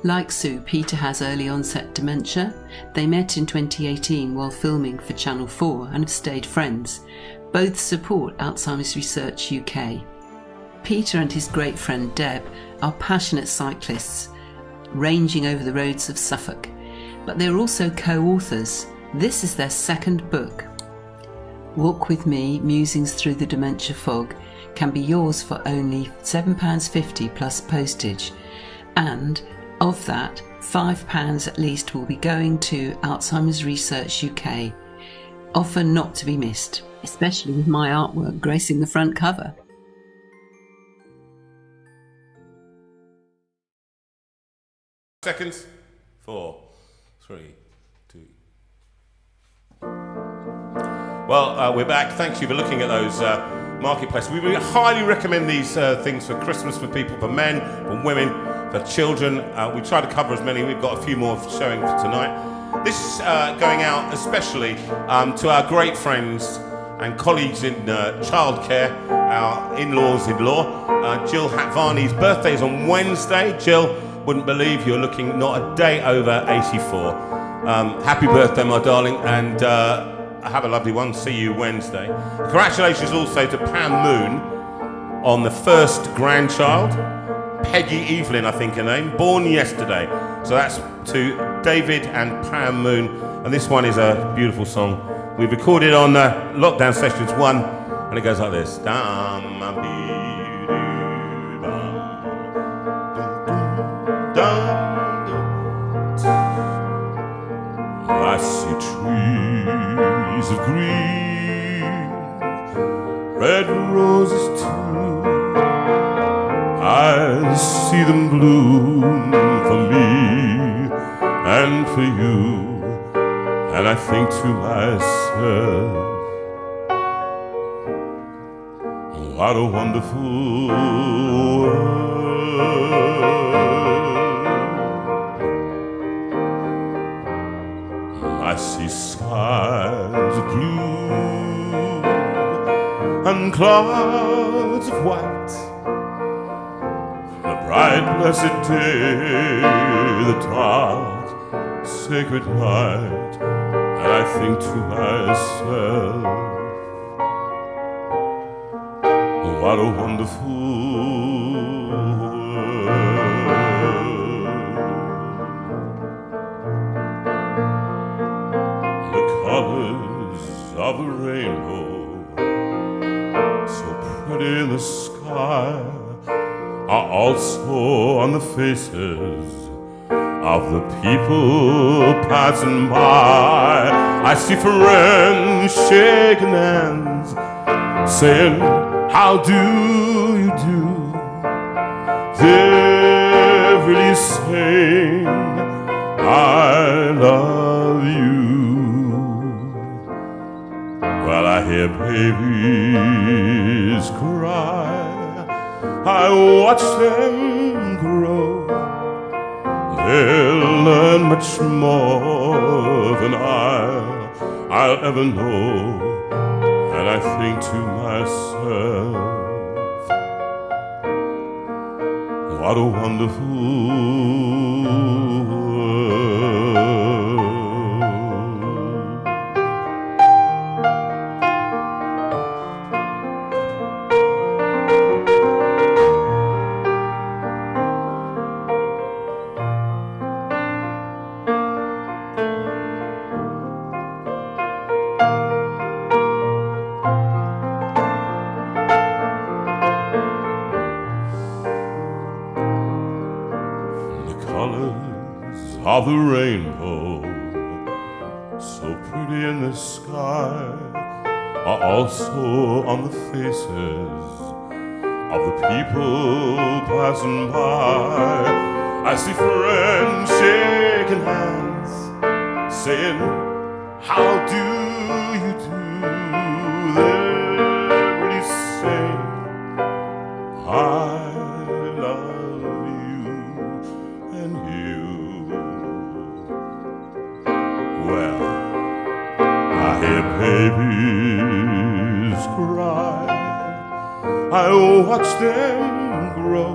Like Sue, Peter has early onset dementia. They met in 2018 while filming for Channel 4 and have stayed friends. Both support Alzheimer's Research UK. Peter and his great friend Deb are passionate cyclists, ranging over the roads of Suffolk. But they're also co-authors. This is their second book. Walk With Me, Musings Through the Dementia Fog can be yours for only £7.50 plus postage. And of that, £5 at least will be going to Alzheimer's Research UK. Offer not to be missed, especially with my artwork gracing the front cover. Seconds. 4, 3, 2. Well, we're back. Thank you for looking at those marketplaces. We really highly recommend these things for Christmas, for people, for men, for women, for children. We try to cover as many. We've got a few more showing for tonight. This is going out especially to our great friends and colleagues in childcare, our in-laws-in-law. Jill Hatvani's birthday is on Wednesday. Jill, wouldn't believe you're looking not a day over 84. Happy birthday, my darling, and have a lovely one. See you Wednesday. Congratulations also to Pam Moon on the first grandchild. Peggy Evelyn, I think her name, born yesterday. So that's to David and Pam Moon, and this one is a beautiful song. We recorded on Lockdown Sessions 1, and it goes like this. I see trees of green, red roses too. I see them bloom for me and for you, and I think to myself, what a wonderful world. I see skies of blue and clouds of white, the bright blessed day, the dark sacred night, and I think to myself, what a wonderful world. The colors of the rainbow, so pretty in the sky, are also on the faces of the people passing by. I see friends shaking hands, saying, how do you do? They're really saying, I love you. Well, I hear babies cry, I watch them grow. They'll learn much more than I'll ever know. And I think to myself, what a wonderful world. Of the rainbow, so pretty in the sky, are also on the faces of the people passing by. I see friends shaking hands, saying, how do you do? They're really saying, I love you and you. Well, I hear babies cry, I watch them grow.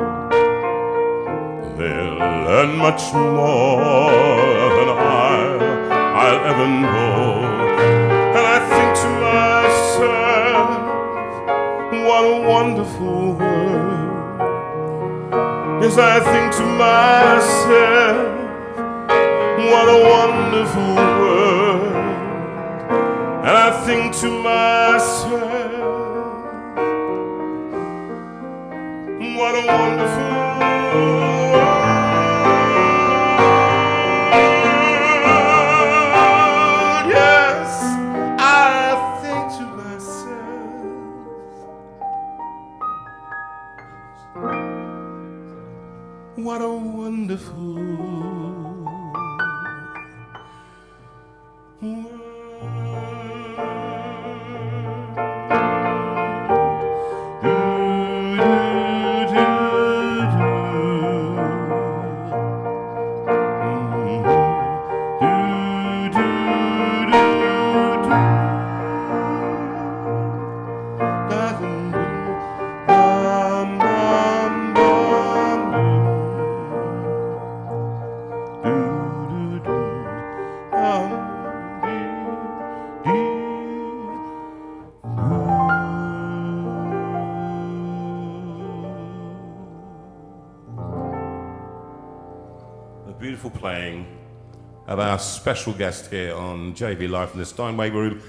They'll learn much more than I'll ever know. And I think to myself, what a wonderful world. Yes, I think to myself, what a wonderful world. And I think to myself, what a wonderful world. Yes, I think to myself, what a wonderful beautiful playing of our special guest here on JV Live from the Steinway Room,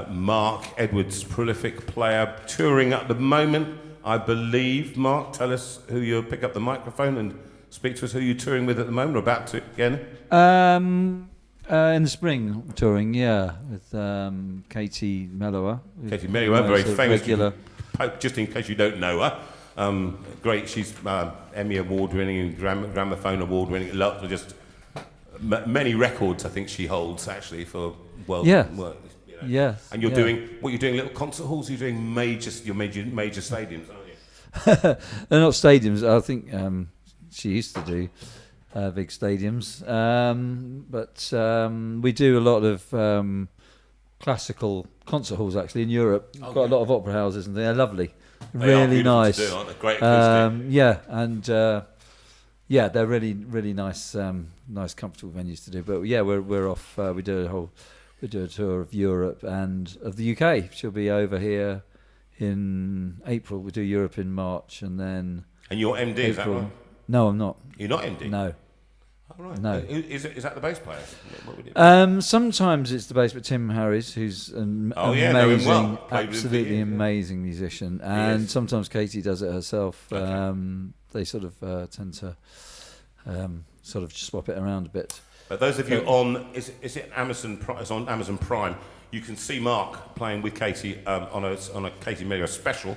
Mark Edwards, prolific player, touring at the moment, I believe. Mark, tell us who you pick up the microphone and speak to us who you're touring with at the moment, or about to again. In the spring, touring, with Katie Mellower. Katie Mellower, very sort of famous. regular. Just in case you don't know her, great. She's Emmy Award-winning, Gramophone Award-winning. Just many records, I think she holds actually for world. World, Yes. And you're doing little concert halls. You're doing major stadiums, aren't you? They're not stadiums. I think she used to do big stadiums, but we do a lot of classical concert halls actually in Europe. Quite a lot of opera houses, and they're lovely, really nice. To do, aren't they? Great acoustic. They're really nice, nice, comfortable venues to do. But we're off. We do a tour of Europe and of the UK. She'll be over here in April. We do Europe in March, and then. And you're MD, is that right? No, I'm not. You're not MD? No. Oh, right. No. Is that the bass player? What would it be? Sometimes it's the bass, but Tim Harris, who's an amazing, absolutely amazing musician, and sometimes Katie does it herself. Okay. They sort of tend to sort of swap it around a bit. But those of you on, is it Amazon? It's on Amazon Prime. You can see Mark playing with Katie on a Katie Mellower special,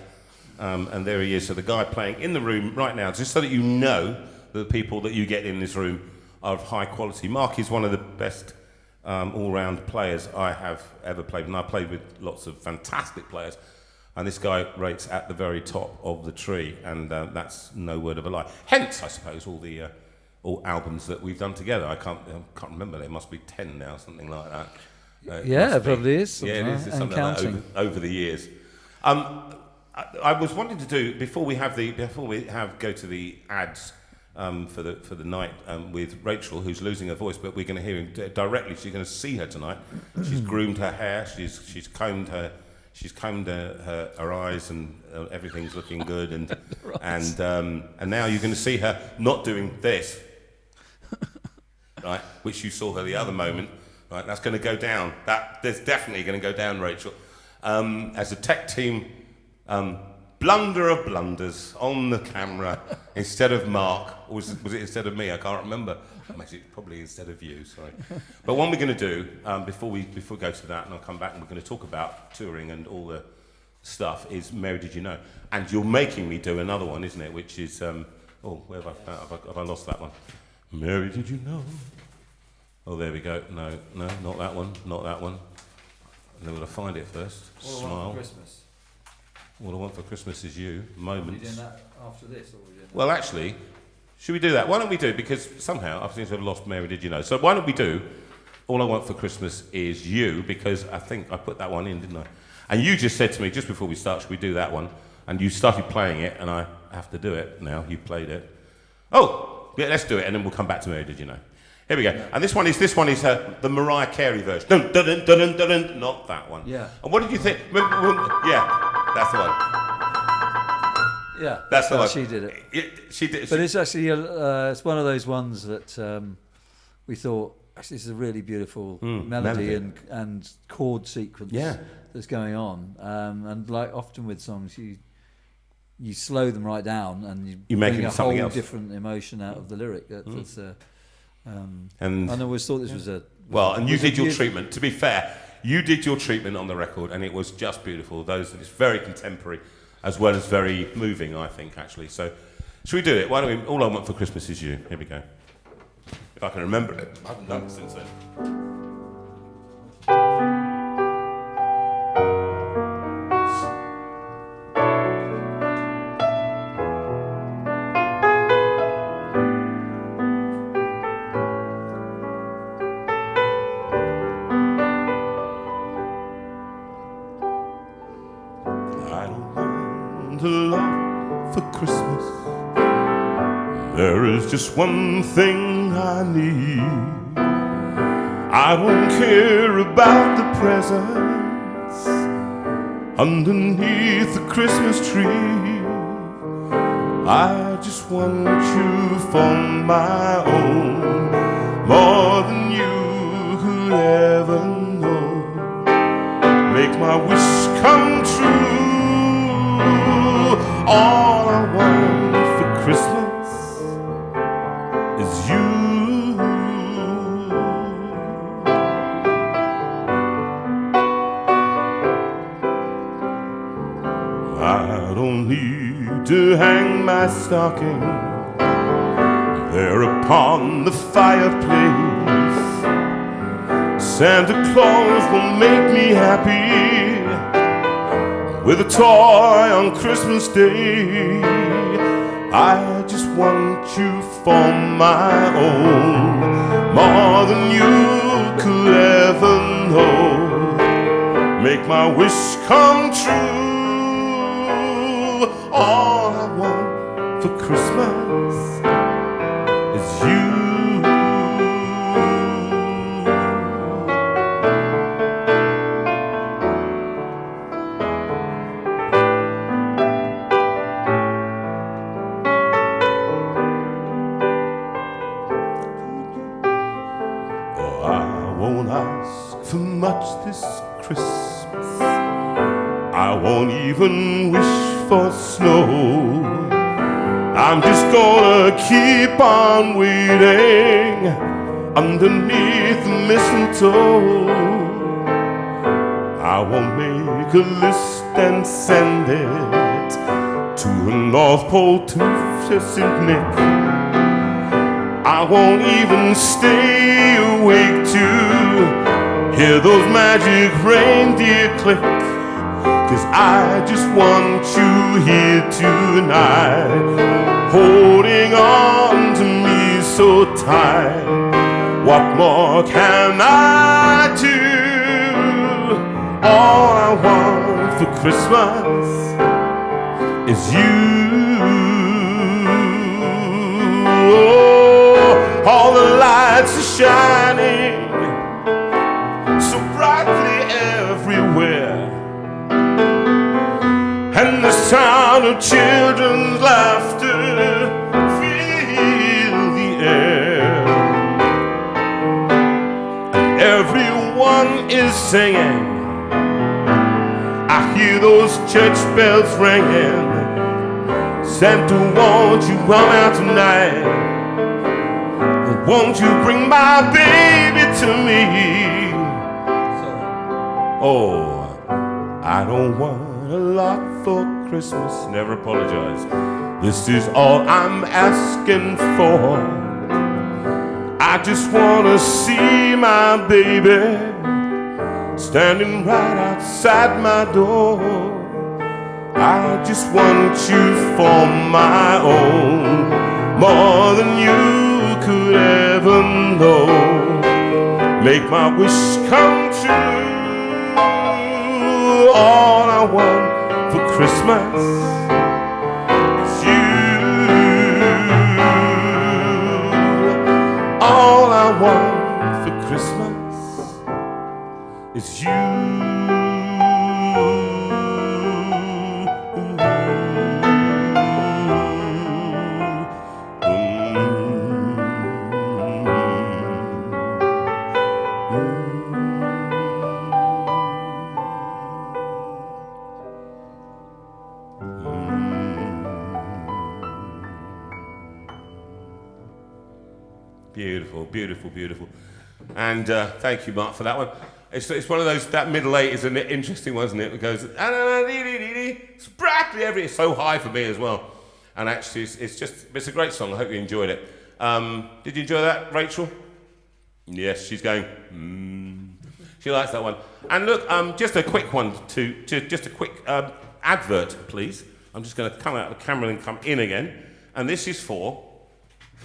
and there he is. So the guy playing in the room right now, just so that you know that the people that you get in this room are of high quality. Mark is one of the best all-round players I have ever played, and I played with lots of fantastic players. And this guy rates at the very top of the tree, and that's no word of a lie. Hence, I suppose, all albums that we've done together. I can't remember. There must be 10 now, something like that. It probably is. Yeah, it is. It's something like that over the years. I was wanting to do before we go to the ads for the night with Rachel, who's losing her voice, but we're going to hear him directly. So you're going to see her tonight. She's groomed her hair. She's combed her. She's combed her eyes, and everything's looking good. And and now you're going to see her not doing this, right? Which you saw her the other moment, right? That's going to go down. There's definitely going to go down, Rachel. As a tech team, blunder of blunders on the camera instead of Mark. Or was it instead of me? I can't remember. Actually, probably instead of you, sorry. But what we're going to do, before we go to that, and I'll come back and we're going to talk about touring and all the stuff, is Mary Did You Know? And you're making me do another one, isn't it? Which is, where have I found? Have I lost that one? Mary Did You Know? Oh, there we go. No, not that one, not that one. And then we'll find it first. Smile. Christmas. All I Want for Christmas Is You. Moments. Are you doing that after this, or are we doing that? Well, actually, should we do that? Why don't we do, because somehow I seem to have lost Mary Did You Know? So why don't we do All I Want for Christmas Is You, because I think I put that one in, didn't I? And you just said to me, just before we start, should we do that one? And you started playing it, and I have to do it now. You played it. Oh, yeah, let's do it, and then we'll come back to Mary Did You Know? Here we go. Yeah. And this one is the Mariah Carey version. Dun, dun, dun, dun, dun, dun, not that one. Yeah. And what did you think? Yeah, that's the one. Yeah, that's the one. She did it. She did. But it's actually it's one of those ones that we thought actually this is a really beautiful melody and chord sequence that's going on. And like often with songs, you slow them right down and you make bring it a something whole else. different emotion out of the lyric. And I always thought this was and you did your treatment. To be fair, you did your treatment on the record, and it was just beautiful. It's very contemporary, as well as very moving, I think, actually. So, should we do it? Why don't we? All I Want for Christmas Is You. Here we go. If I can remember it, I haven't done it since then. There is just one thing I need. I don't care about the presents underneath the Christmas tree. I just want you for my own, more than you could ever know. Make my wish come true. All I want for Christmas is you. to hang my stocking there upon the fireplace. Santa Claus will make me happy with a toy on Christmas Day. I just want you for my own, more than you could ever know. Make my wish come true. All I want for Christmas is you. Oh, I won't ask for much this Christmas. I won't even wish for snow. I'm just gonna keep on waiting underneath the mistletoe. I won't make a list and send it to the North Pole to St. Nick. I won't even stay awake to hear those magic reindeer click. 'Cause I just want you here tonight, holding on to me so tight. What more can I do? All I want for Christmas is you. Oh, all the lights are shining so brightly everywhere, and the sound of children's laughter fill the air. And everyone is singing. I hear those church bells ringing. Santa, won't you come out tonight? Won't you bring my baby to me? Oh, I don't want a lot for Christmas. Never apologize. This is all I'm asking for. I just wanna see my baby standing right outside my door. I just want you for my own, more than you could ever know. Make my wish come true. All I want for Christmas is you. All I want for Christmas is you. Beautiful, beautiful, beautiful. And thank you, Mark, for that one. It's one of those, that middle eight is an interesting one, isn't it? It goes, it's practically it's so high for me as well. And actually, it's a great song. I hope you enjoyed it. Did you enjoy that, Rachel? Yes, she's going, She likes that one. And look, just a quick one, just a quick advert, please. I'm just going to come out of the camera and come in again. And this is for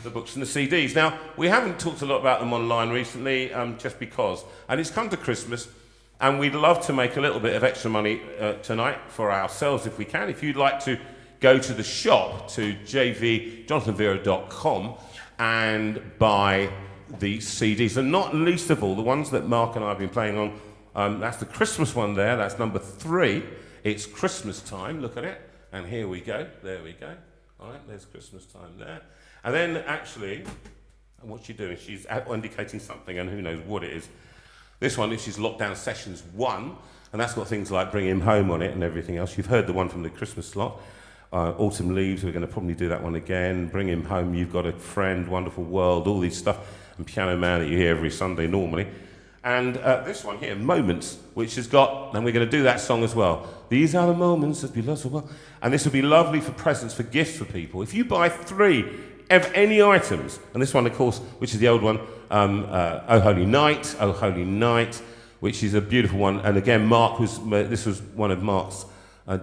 the books and the CDs. Now, we haven't talked a lot about them online recently, just because. And it's come to Christmas, and we'd love to make a little bit of extra money tonight for ourselves if we can. If you'd like to go to the shop, to jvjonathanveira.com, and buy the CDs, and not least of all, the ones that Mark and I have been playing on. That's the Christmas one there, that's number 3. It's Christmas Time, look at it. And here we go, there we go. All right, there's Christmas Time there. And then actually, what's she doing? She's indicating something, and who knows what it is. This one is she's Lockdown Sessions 1, and that's got things like Bring Him Home on it and everything else. You've heard the one from the Christmas slot. Autumn Leaves, we're going to probably do that one again. Bring Him Home, You've Got a Friend, Wonderful World, all these stuff. And Piano Man that you hear every Sunday normally. And this one here, Moments, which has got, and we're going to do that song as well. These are the moments that we love so well. And this will be lovely for presents, for gifts for people. If you buy 3 of any items, and this one, of course, which is the old one, Oh Holy Night, which is a beautiful one. And again, this was one of Mark's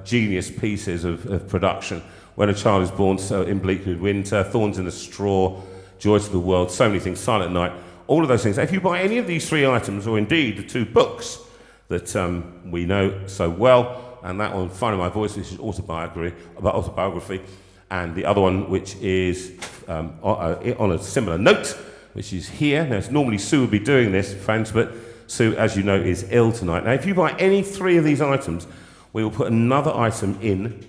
genius pieces of production. When a Child is Born, So in Bleakwood Winter, Thorns in the Straw, Joy to the World, so many things, Silent Night, all of those things. If you buy any of these 3 items, or indeed the 2 books that we know so well, and that one, Finding My Voice, which is autobiography, and the other one, which is on a similar note, which is here. Now, normally Sue would be doing this, friends, but Sue, as you know, is ill tonight. Now, if you buy any 3 of these items, we will put another item in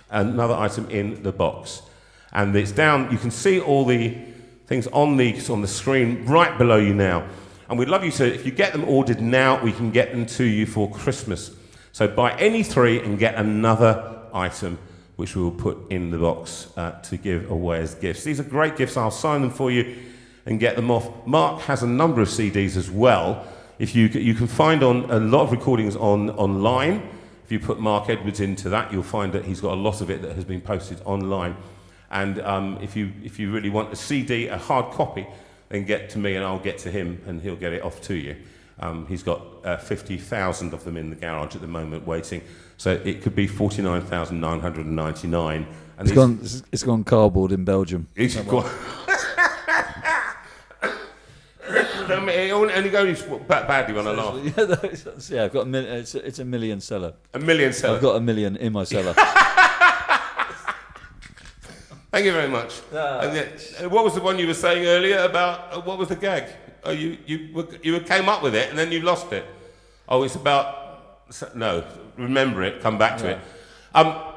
the box. And it's down, you can see all the things on the screen right below you now. And we'd love you to, if you get them ordered now, we can get them to you for Christmas. So buy any 3 and get another item, which we will put in the box to give away as gifts. These are great gifts. I'll sign them for you and get them off. Mark has a number of CDs as well. If you can find on a lot of recordings online. If you put Mark Edwards into that, you'll find that he's got a lot of it that has been posted online. And if you really want a CD, a hard copy, then get to me and I'll get to him and he'll get it off to you. He's got 50,000 of them in the garage at the moment waiting. So it could be 49,999. And it's gone cardboard in Belgium. It's gone. It only goes badly when I laugh. Yeah, I've got it's a million seller. A million seller. I've got a million in my cellar. Thank you very much. And what was the one you were saying earlier about? What was the gag? Oh, you came up with it and then you lost it. Oh, it's about remember it. Come back to it.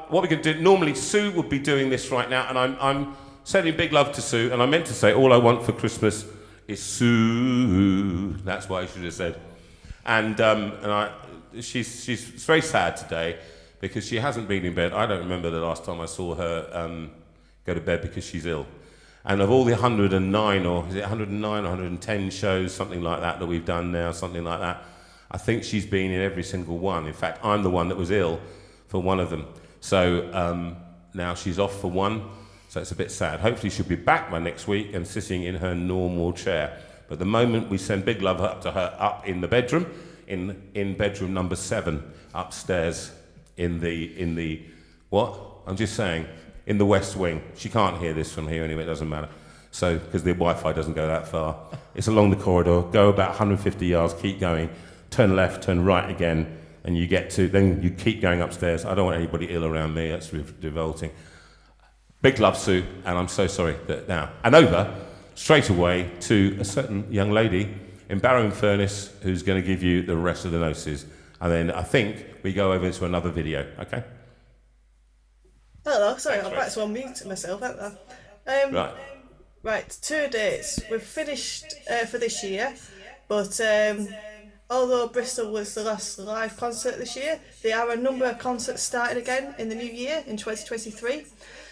What we could do normally, Sue would be doing this right now, and I'm sending big love to Sue. And I meant to say all I want for Christmas is Sue. That's what I should have said. And she's very sad today because she hasn't been in bed. I don't remember the last time I saw her go to bed because she's ill. And of all the 109 or 110 shows, something like that we've done now, something like that, I think she's been in every single one. In fact, I'm the one that was ill for one of them. So now she's off for one. So it's a bit sad. Hopefully she'll be back by next week and sitting in her normal chair. But at the moment, we send big love up to her up in the bedroom, in bedroom number 7, upstairs in the what? I'm just saying, in the West Wing. She can't hear this from here anyway, it doesn't matter. So, because the Wi-Fi doesn't go that far. It's along the corridor, go about 150 yards, keep going, turn left, turn right again, and you get to, then you keep going upstairs. I don't want anybody ill around me, that's revolting. Big love, Sue, and I'm so sorry that now. And over, straight away, to a certain young lady in Barrow-in-Furness who's going to give you the rest of the notices. And then I think we go over into another video, okay? Hello, sorry, I'm back to unmute myself, haven't I? Right, 2 dates. We've finished for this year, but although Bristol was the last live concert this year, there are a number of concerts starting again in the new year, in 2023.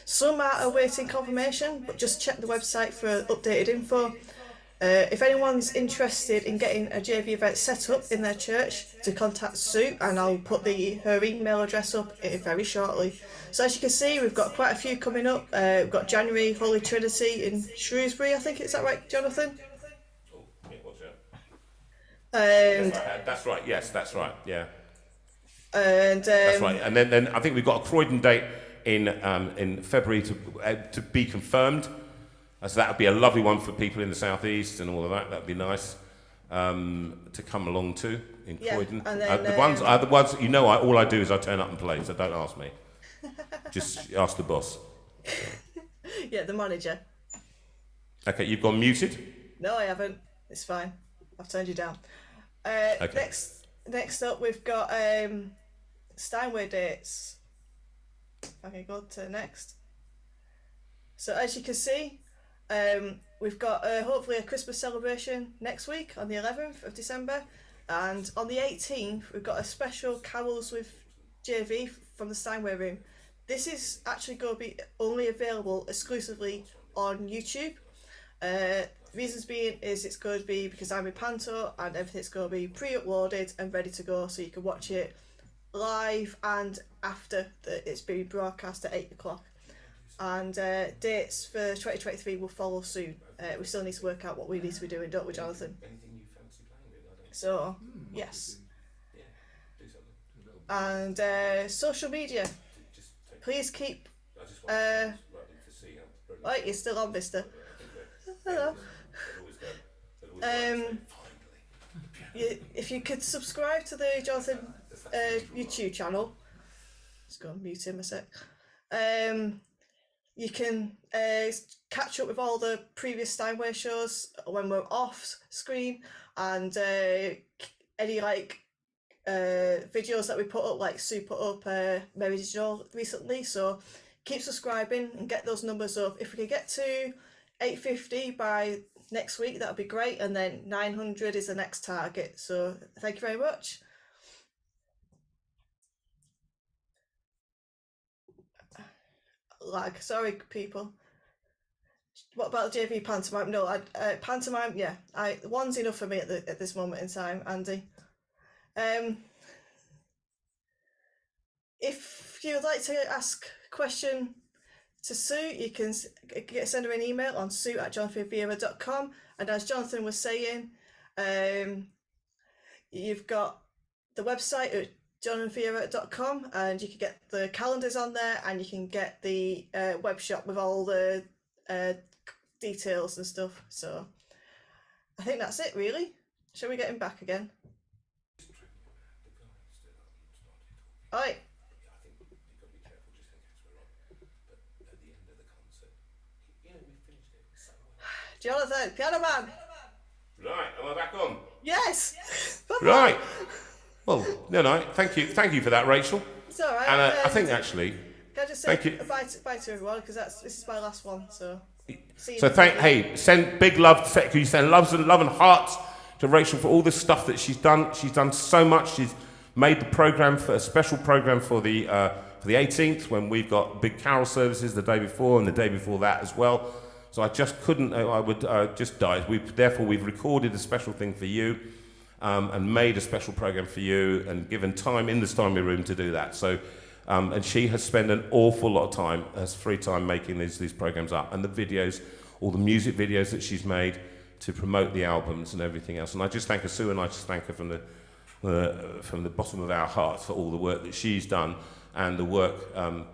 Some are awaiting confirmation, but just check the website for updated info. If anyone's interested in getting a JV event set up in their church, to contact Sue, and I'll put her email address up very shortly. So as you can see, we've got quite a few coming up. We've got January, Holy Trinity in Shrewsbury, I think, is that right, Jonathan? Oh, yeah, what's that? That's right, yes, that's right, yeah. And that's right, and then I think we've got a Croydon date in February to be confirmed. So that would be a lovely one for people in the southeast and all of that. That'd be nice to come along to in Croydon. And then, the ones you know. All I do is I turn up and play. So don't ask me. Just ask the boss. Yeah, the manager. Okay, you've gone muted. No, I haven't. It's fine. I've turned you down. Okay. Next up, we've got Steinway dates. Okay, go to next. So as you can see, we've got hopefully a Christmas celebration next week on the 11th of December, and on the 18th we've got a special Carols with JV from the Steinway room. This is actually going to be only available exclusively on YouTube. reasons being is it's going to be because I'm in Panto and everything's going to be pre-uploaded and ready to go, so you can watch it live and after it's been broadcast at 8 o'clock. And dates for 2023 will follow soon. We still need to work out what we need to be doing, don't we, Jonathan? So, yes. And social media. Please keep... right, you're still on, mister. Hello. If you could subscribe to the Jonathan YouTube channel. Just go and mute him a sec. You can catch up with all the previous Steinway shows when we're off screen, and any videos that we put up, like Sue put up Merry Digital recently. So keep subscribing and get those numbers up. If we can get to 850 by next week, that would be great, and then 900 is the next target. So thank you very much. Lag, sorry people. What about the JV pantomime? No, pantomime, yeah, one's enough for me at this moment in time, Andy. If you would like to ask a question to Sue, you can send her an email on sue@jonathanveira.com. And as Jonathan was saying, you've got the website at jonathanveira.com, and you can get the calendars on there, and you can get the web shop with all the details and stuff. So I think that's it, really. Shall we get him back again? All right. Jonathan, piano man. Right, am I back on? Yes. Right. Well, no, thank you for that, Rachel. It's all right. And I think actually, can I just say bye to everyone, because this is my last one. So. Send big love. Can you send love and hearts to Rachel for all this stuff that she's done? She's done so much. She's made the program for a special program for the 18th, when we've got big carol services the day before and the day before that as well. So I just couldn't. I would just die. Therefore, we've recorded a special thing for you, and made a special program for you, and given time in the Steinway room to do that. So. And she has spent an awful lot of time, has free time, making these programs up, and the videos, all the music videos that she's made to promote the albums and everything else. And I just thank her, Sue, and I just thank her from the bottom of our hearts for all the work that she's done, and the work,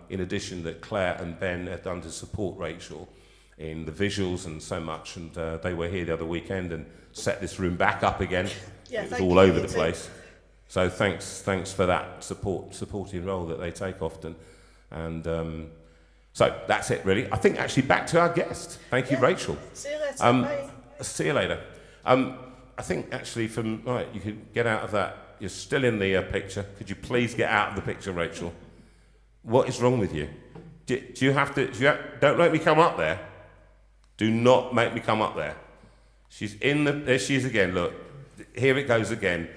in addition, that Claire and Ben have done to support Rachel in the visuals and so much. And they were here the other weekend and set this room back up again. Yeah, it was all over the place. So thanks for that supportive role that they take often. And so that's it, really. I think actually back to our guest. Thank you, Rachel. See you later. Bye. See you later. I think actually you could get out of that. You're still in the picture. Could you please get out of the picture, Rachel? What is wrong with you? Do you have to? Don't make me come up there. Do not make me come up there. There she is again. Look, here it goes again.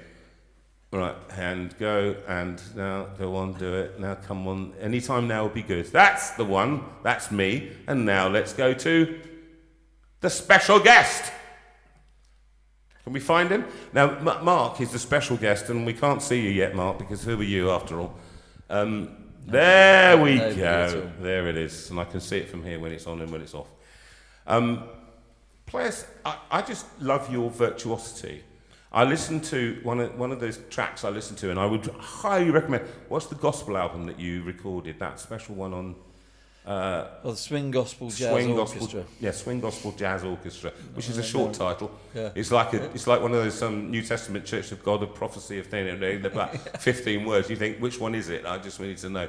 Right, and go, and now go on, do it. Now come on, anytime now would be good. That's the one, that's me. And now let's go to the special guest. Can we find him? Now, Mark is the special guest, and we can't see you yet, Mark, because who are you after all? There we go. There it is, and I can see it from here when it's on and when it's off. Players, I just love your virtuosity. I listened to one of those tracks I listened to, and I would highly recommend. What's the gospel album that you recorded? That special one on the Swing Gospel Jazz Orchestra. Yeah, Swing Gospel Jazz Orchestra, which is a short title. Yeah. It's like one of those New Testament Church of God of prophecy of thing. They're about 15 words. You think, which one is it? I just need to know.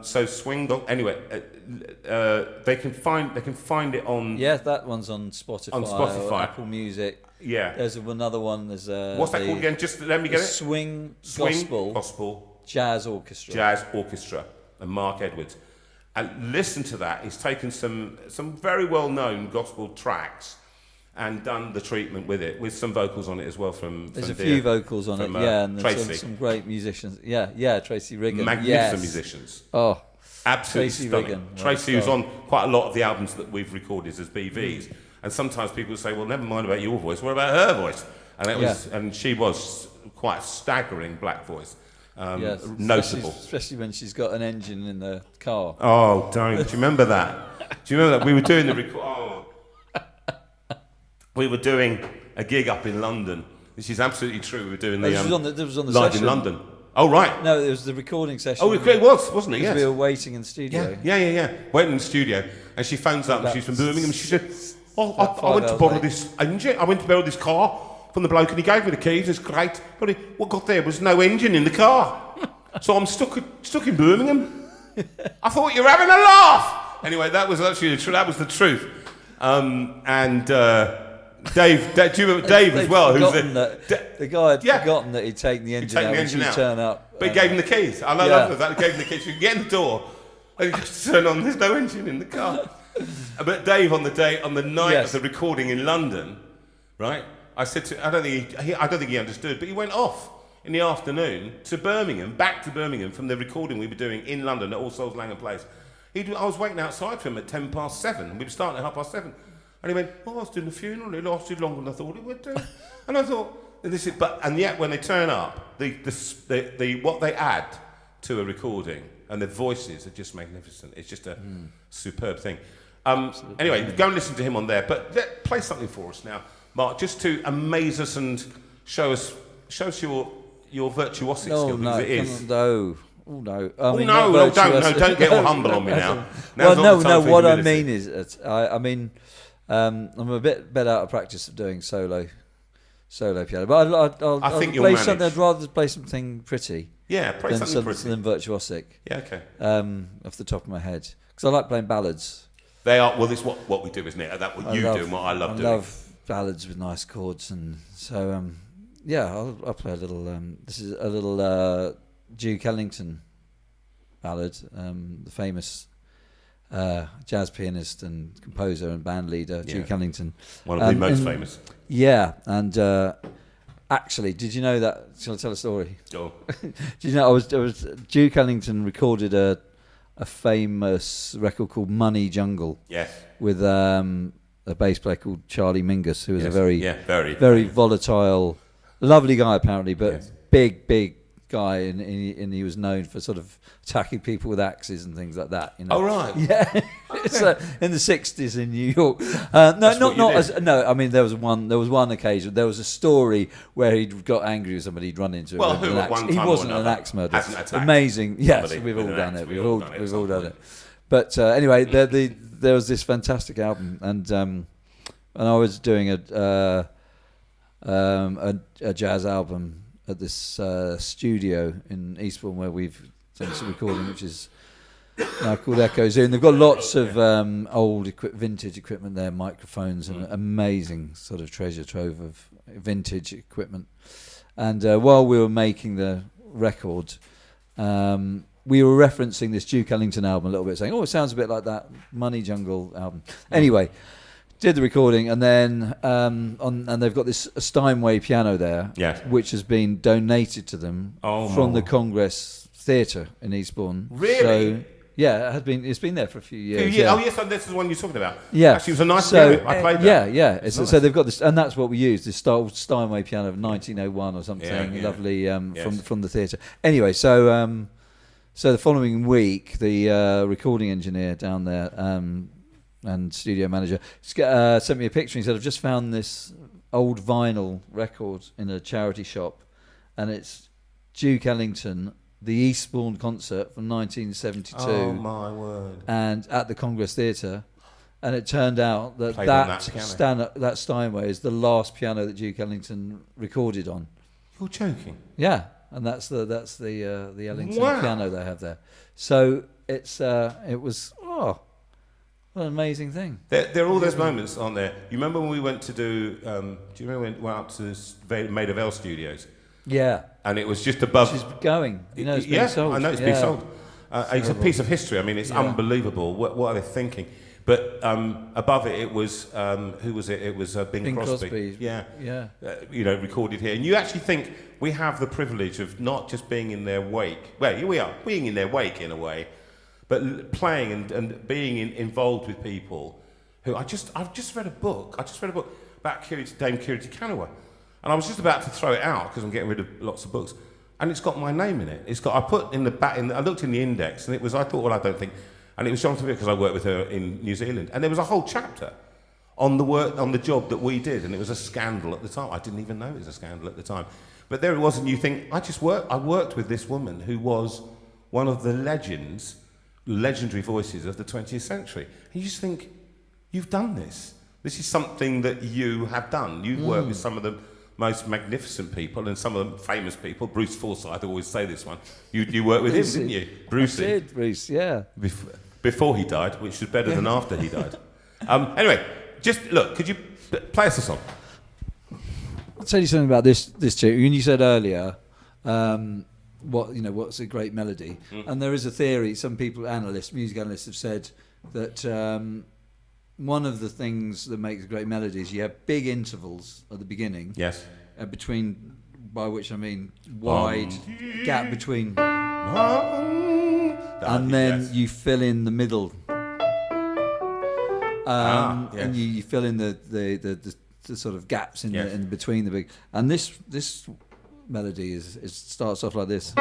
So Swing Gospel. Anyway, they can find it on. Yeah, that one's on Spotify. On Spotify, or Apple Music. Yeah. There's another one. There's what's that called again? Just let me get it. Swing Gospel Jazz Orchestra. Jazz Orchestra, and Mark Edwards. And listen to that. He's taken some very well-known gospel tracks and done the treatment with it, with some vocals on it as well There's a few vocals on it, and there's some great musicians. Yeah, Tracy Riggin. Magnificent musicians. Oh, absolutely Tracy stunning. Riggin. Tracy was on quite a lot of the albums that we've recorded as BVs, And sometimes people say, well, never mind about your voice, what about her voice? And it was, and she was quite a staggering black voice. Noticeable. Especially when she's got an engine in the car. Oh, don't. Do you remember that? Do you remember that? We were doing we were doing a gig up in London. This is absolutely true. We were doing It was on the live session. in London. Oh, right. No, it was the recording session. Oh, it was, wasn't it? Yes. We were waiting in the studio. Yeah. Waiting in the studio. And she phones up, and she's from Birmingham. She said, I went to borrow this engine. I went to borrow this car from the bloke, and he gave me the keys. It's great. But what got there was no engine in the car. So I'm stuck in Birmingham. I thought you were having a laugh. Anyway, that was actually the truth. Dave, do you remember Dave as well? Who's the guy had forgotten that he'd taken the engine out. He'd turn up. But he gave him the keys. I love that. He gave him the keys. You can get in the door, and you just turn on. There's no engine in the car. But Dave, on the night of the recording in London, right? I said to, I don't think he understood, but he went off in the afternoon to Birmingham, back to Birmingham from the recording we were doing in London at All Souls Langham Place. I was waiting outside for him at 7:10. We were starting at 7:30. And he went, I was doing the funeral. It lasted longer than I thought it would do. And I thought, and yet when they turn up, what they add to a recording and their voices are just magnificent. It's just a superb thing. Anyway, go and listen to him on there. But play something for us now, Mark, just to amaze us and show us your virtuosic skill, because it is. No. Don't get all humble on me now. What I mean is, I'm a bit out of practice of doing solo piano, but I'll think play you'll something. manage. I'd rather play something pretty. Yeah, play something pretty. Than virtuosic. Yeah, okay. Off the top of my head, because I like playing ballads. They are. Well, this is what we do, isn't it? That's what you do and what I love doing. I love ballads with nice chords, and so I'll play a little. This is a little Duke Ellington ballad, the famous jazz pianist and composer and band leader, Duke Ellington. One of the most famous. Yeah, and actually, did you know that? Shall I tell a story? Go. Did you know Duke Ellington recorded a famous record called Money Jungle? Yes. With a bass player called Charlie Mingus, who was a very volatile, lovely guy apparently, but big guy, and he was known for sort of attacking people with axes and things like that. You know? Oh right, yeah. It's in the '60s in New York. I mean, there was one occasion. There was a story where he'd got angry with somebody. He'd run into him with an axe. He wasn't an axe murderer. Amazing. Yes, we've all done it. We've all done it. But anyway, there was this fantastic album, and I was doing a jazz album at this studio in Eastbourne where we've done some recording, which is now called Echo Zoo. And they've got lots of old vintage equipment there, microphones, and amazing sort of treasure trove of vintage equipment. And while we were making the record, we were referencing this Duke Ellington album a little bit, saying, it sounds a bit like that Money Jungle album. Anyway, did the recording, and then and they've got this Steinway piano there, which has been donated to them from the Congress Theatre in Eastbourne. Really? So, yeah, it's been there for a few years. Oh yes, this is the one you're talking about. Yeah, actually, it was a nice piano. I played that. Yeah. Nice. So they've got this, and that's what we used. This Steinway piano of 1901 or something, lovely from the theatre. Anyway, so the following week, the recording engineer down there and studio manager sent me a picture. He said, I've just found this old vinyl record in a charity shop, and it's Duke Ellington, the Eastbourne concert from 1972. Oh my word! And at the Congress Theatre, and it turned out that Steinway is the last piano that Duke Ellington recorded on. You're joking? Yeah, and that's the Ellington piano they have there. So it was what an amazing thing. There are all those moments, aren't there? You remember when we went to do you remember when we went up to Maid of L Studios? Yeah. And it was just above. Which is going. It's being sold. I know it's being sold. It's a piece of history. I mean, it's unbelievable. What are they thinking? But above it was who was it? It was Bing Crosby. Yeah. Recorded here. And you actually think we have the privilege of not just being in their wake. Well, here we are, being in their wake in a way, but playing and being involved with people who I've just read a book. I just read a book about Dame Kiri Kanawa, and I was just about to throw it out because I'm getting rid of lots of books, and it's got my name in it. I put in the back. I looked in the index, and it was. I thought, well, I don't think, and it was Jonathan because I worked with her in New Zealand, and there was a whole chapter on the job that we did, and it was a scandal at the time. I didn't even know it was a scandal at the time, but there it was, and you think, I worked with this woman who was one of the legendary voices of the 20th century, and you just think, you've done this. This is something that you have done. You've worked with some of the most magnificent people and some of the famous people. Bruce Forsyth, I always say this one. You worked with him, didn't you? Brucey. I did, Bruce, yeah. Before he died, which was better than after he died. Anyway, just look, could you play us a song? I'll tell you something about this tune. When you said earlier, what's a great melody? And there is a theory. Some people, music analysts, have said that one of the things that makes a great melody is you have big intervals at the beginning. Yes. Between, by which I mean wide gap between, and then you fill in the middle. Yes. And you fill in the sort of gaps in between the big. And this melody starts off like this.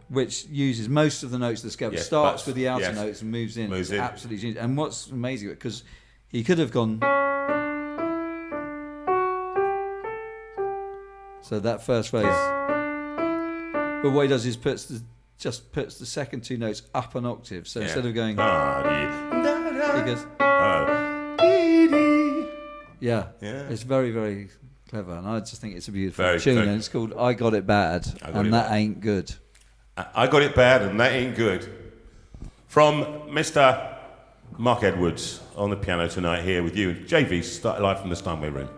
Which uses most of the notes of the scale. Yes, starts with the outer notes and moves in. Absolutely genius. And what's amazing, because he could have gone. So that first phrase. But what he does is puts the second two notes up an octave. So instead of going, he goes. Yeah, it's very, very clever, and I just think it's a beautiful tune. And it's called "I Got It Bad," and that ain't good. I Got It Bad, and that ain't good. From Mr. Mark Edwards on the piano tonight here with you, JV, live from the Steinway room.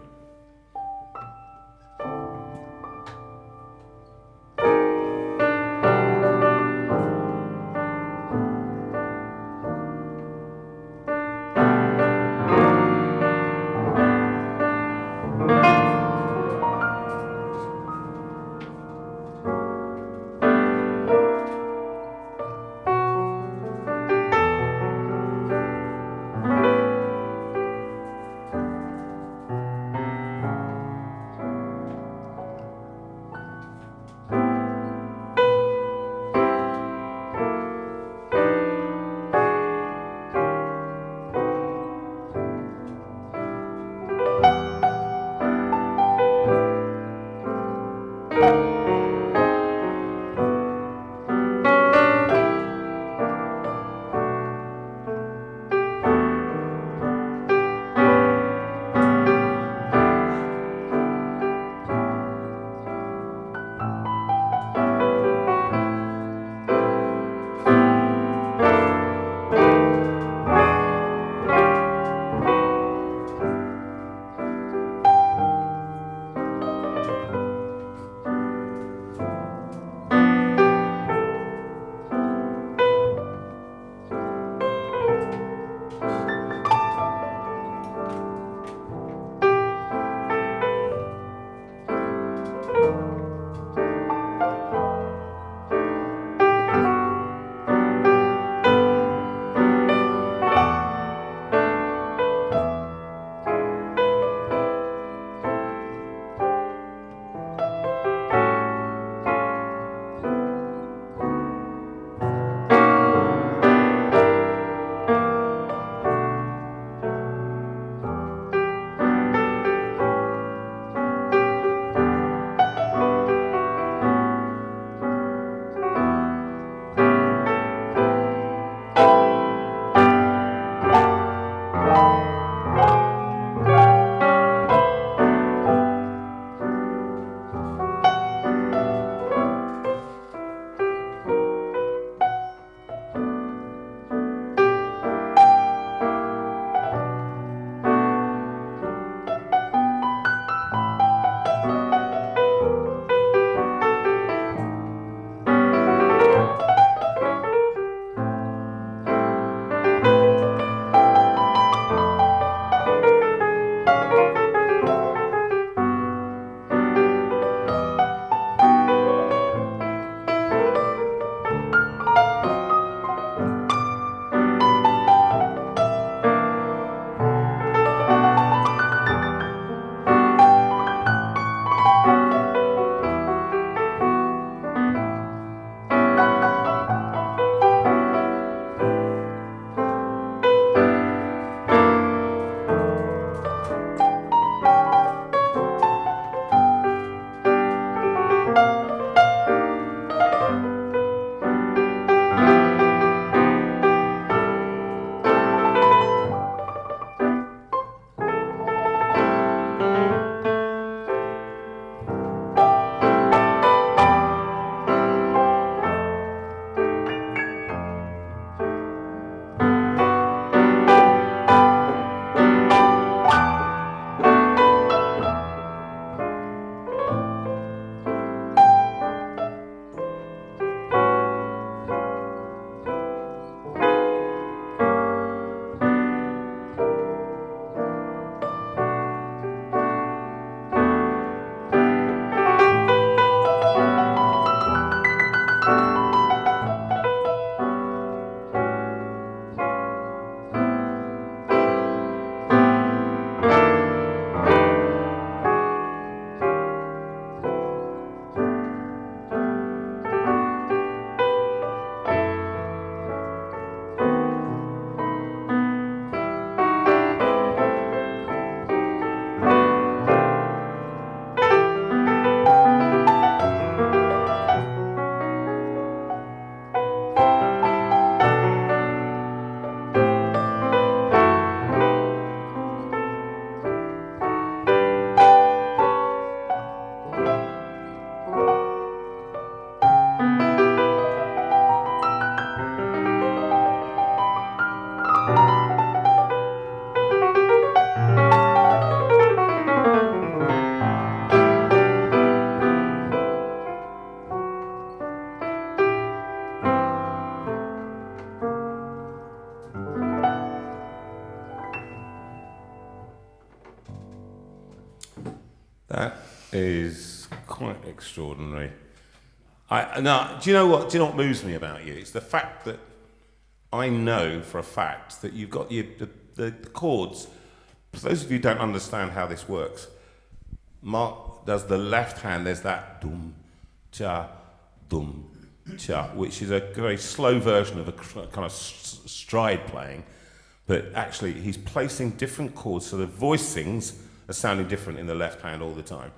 That is quite extraordinary. Now, do you know what moves me about you? It's the fact that I know for a fact that you've got the chords. For those of you who don't understand how this works, Mark does the left hand, there's that dum, cha, which is a very slow version of a kind of stride playing, but actually he's placing different chords, so the voicings are sounding different in the left hand all the time.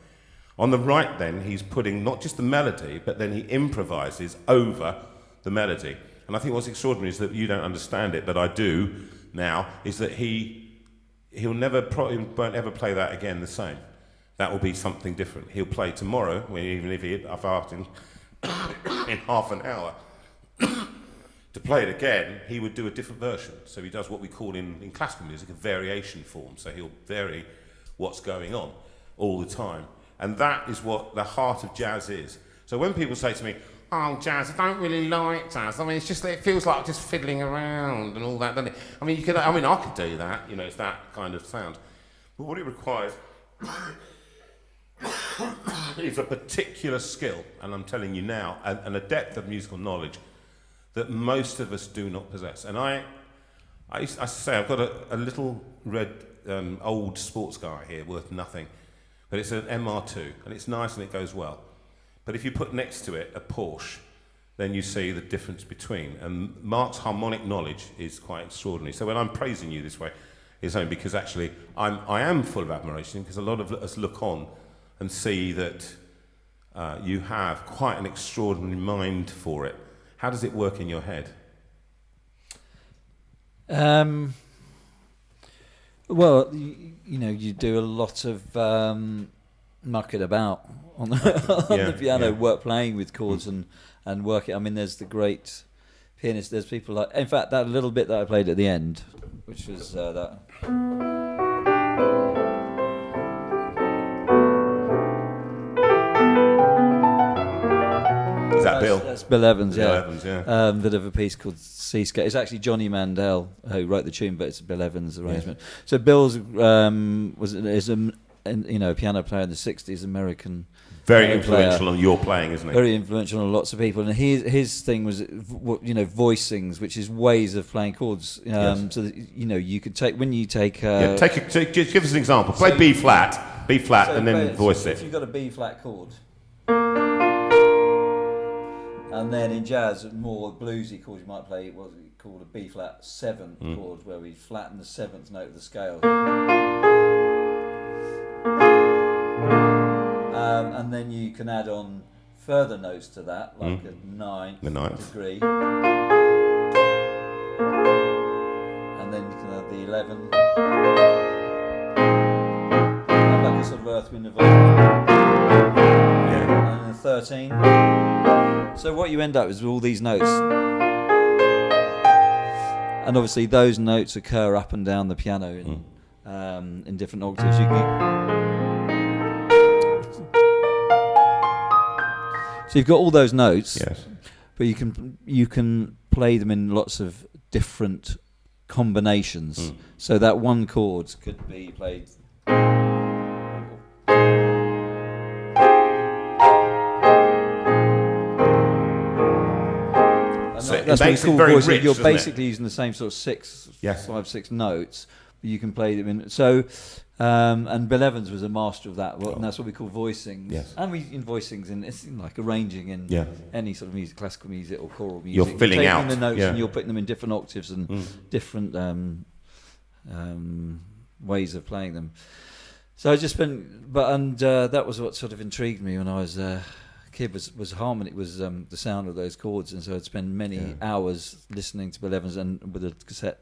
On the right then, he's putting not just the melody, but then he improvises over the melody. And I think what's extraordinary is that you don't understand it, but I do now, is that he'll won't ever play that again the same. That will be something different. He'll play tomorrow, even if I've asked him in half an hour to play it again, he would do a different version. So he does what we call in classical music a variation form. So he'll vary what's going on all the time. And that is what the heart of jazz is. So when people say to me, oh, jazz, I don't really like jazz. I mean, it's just that it feels like just fiddling around and all that, doesn't it? I mean, I could do that, it's that kind of sound. But what it requires is a particular skill, and I'm telling you now, and a depth of musical knowledge that most of us do not possess. And I say, I've got a little red old sports car here worth nothing, but it's an MR2, and it's nice and it goes well. But if you put next to it a Porsche, then you see the difference between. And Mark's harmonic knowledge is quite extraordinary. So when I'm praising you this way, it's only because actually I am full of admiration, because a lot of us look on and see that you have quite an extraordinary mind for it. How does it work in your head? Well, you do a lot of mucking about on the piano, work playing with chords and work it. I mean, there's the great pianists. There's people like, in fact, that little bit that I played at the end, which was that. Is that Bill? That's Bill Evans, Bill Evans, bit of a piece called Seascape. It's actually Johnny Mandel who wrote the tune, but it's Bill Evans' arrangement. Yeah. So Bill's is a piano player in the '60s, American. Very influential on your playing, isn't he? Very influential on lots of people, and his thing was, voicings, which is ways of playing chords. So that, you could take when you take. Just give us an example. Play B flat, so and then voice it. If you've got a B flat chord. And then in jazz, more bluesy chords, you might play what's called a B flat 7th chord, where we flatten the 7th note of the scale. And then you can add on further notes to that, like a ninth degree. And then you can add the 11. And like a sort of Earth, Wind & Fire. And then 13. So what you end up is with all these notes, and obviously those notes occur up and down the piano in different octaves. So you've got all those notes, but you can play them in lots of different combinations. So that one chord could be played. That's makes really it cool very voice. rich, You're doesn't it? basically using the same sort of 5, 6 notes, but you can play them in. So, and Bill Evans was a master of that, and that's what we call voicings. Yes. And we in voicings, and it's like arranging in any sort of music, classical music or choral music. You're filling taking out the notes and you're putting them in different octaves and different ways of playing them. So I just been, that was what sort of intrigued me when I was. Kid was harmonic, was the sound of those chords, and so I'd spend many hours listening to Bill Evans and with a cassette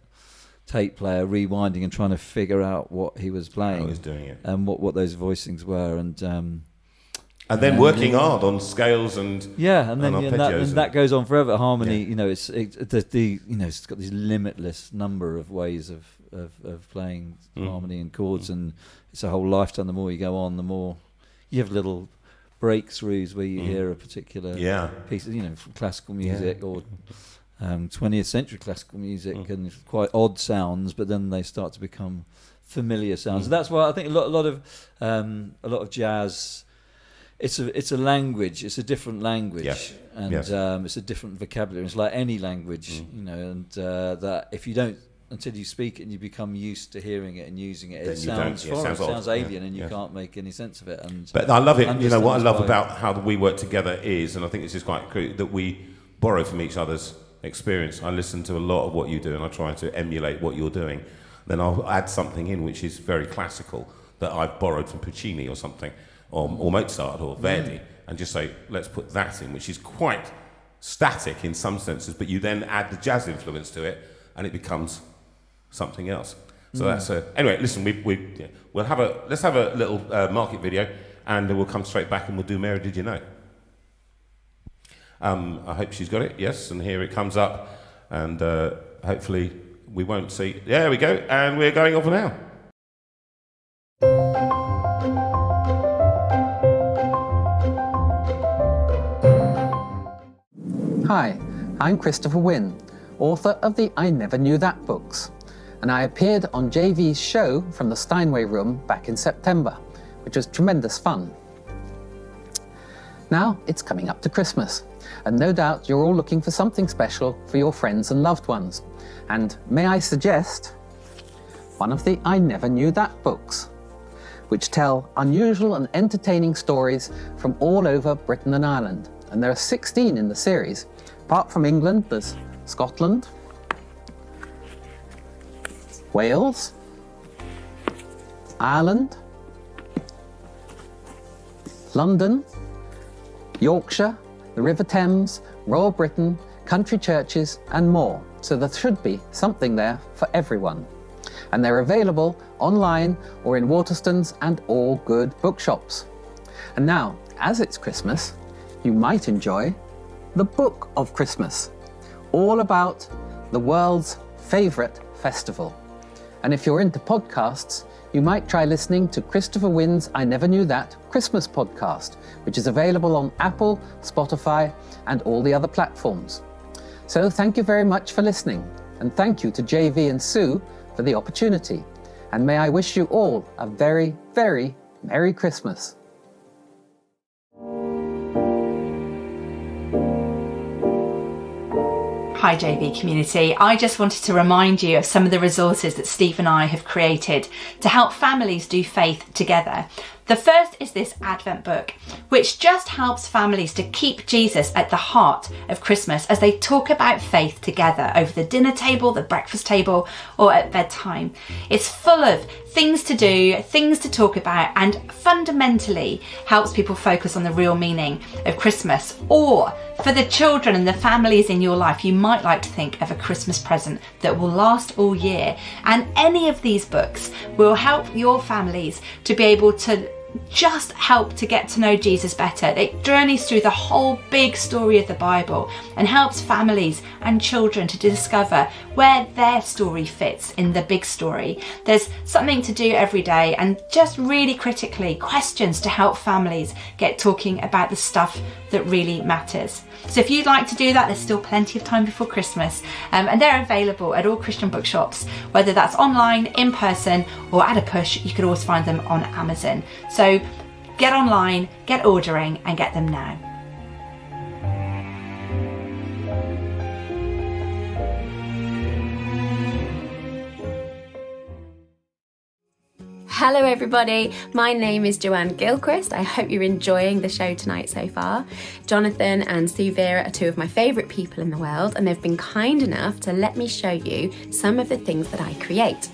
tape player, rewinding and trying to figure out what he was playing, how he was doing it, and what those voicings were, and then working hard on scales and that goes on forever. Harmony, it's got this limitless number of ways of playing harmony and chords, and it's a whole lifetime. The more you go on, the more you have little breakthroughs where you hear a particular piece of, from classical music or 20th century classical music, and quite odd sounds, but then they start to become familiar sounds. That's why I think a lot of jazz. It's a language. It's a different language, and it's a different vocabulary. It's like any language, and that if you don't, until you speak it and you become used to hearing it and using it, it sounds foreign, it sounds alien, and you can't make any sense of it. But I love it. What I love about how we work together is, and I think this is quite cool, that we borrow from each other's experience. I listen to a lot of what you do, and I try to emulate what you're doing. Then I'll add something in which is very classical that I've borrowed from Puccini or something. Or Mozart or Verdi, and just say, let's put that in, which is quite static in some senses, but you then add the jazz influence to it, and it becomes something else. So that's anyway. Listen, let's have a little market video, and we'll come straight back and we'll do Mary Did You Know. I hope she's got it. Yes, and here it comes up, and hopefully we won't see. There we go, and we're going off now. Hi, I'm Christopher Wynne, author of the I Never Knew That books, and I appeared on JV's show from the Steinway room back in September, which was tremendous fun. Now it's coming up to Christmas, and no doubt you're all looking for something special for your friends and loved ones. And may I suggest one of the I Never Knew That books, which tell unusual and entertaining stories from all over Britain and Ireland. And there are 16 in the series. Apart from England, there's Scotland, Wales, Ireland, London, Yorkshire, the River Thames, Royal Britain, country churches, and more. So there should be something there for everyone. And they're available online or in Waterstones and all good bookshops. And now, as it's Christmas, you might enjoy the Book of Christmas, all about the world's favourite festival. And if you're into podcasts, you might try listening to Christopher Wynne's I Never Knew That Christmas podcast, which is available on Apple, Spotify, and all the other platforms. So thank you very much for listening, and thank you to JV and Sue for the opportunity. And may I wish you all a very, very Merry Christmas. Hi JV community, I just wanted to remind you of some of the resources that Steve and I have created to help families do faith together. The first is this Advent book, which just helps families to keep Jesus at the heart of Christmas as they talk about faith together over the dinner table, the breakfast table, or at bedtime. It's full of things to do, things to talk about, and fundamentally helps people focus on the real meaning of Christmas. Or for the children and the families in your life, you might like to think of a Christmas present that will last all year. And any of these books will help your families to be able to just help to get to know Jesus better. It journeys through the whole big story of the Bible and helps families and children to discover where their story fits in the big story. There's something to do every day, and just really critically questions to help families get talking about the stuff that really matters. So if you'd like to do that, there's still plenty of time before Christmas, and they're available at all Christian bookshops, whether that's online, in person, or at a push. You could always find them on Amazon. So get online, get ordering, and get them now. Hello everybody, my name is Joanne Gilchrist. I hope you're enjoying the show tonight so far. Jonathan and Sue Veira are two of my favourite people in the world, and they've been kind enough to let me show you some of the things that I create.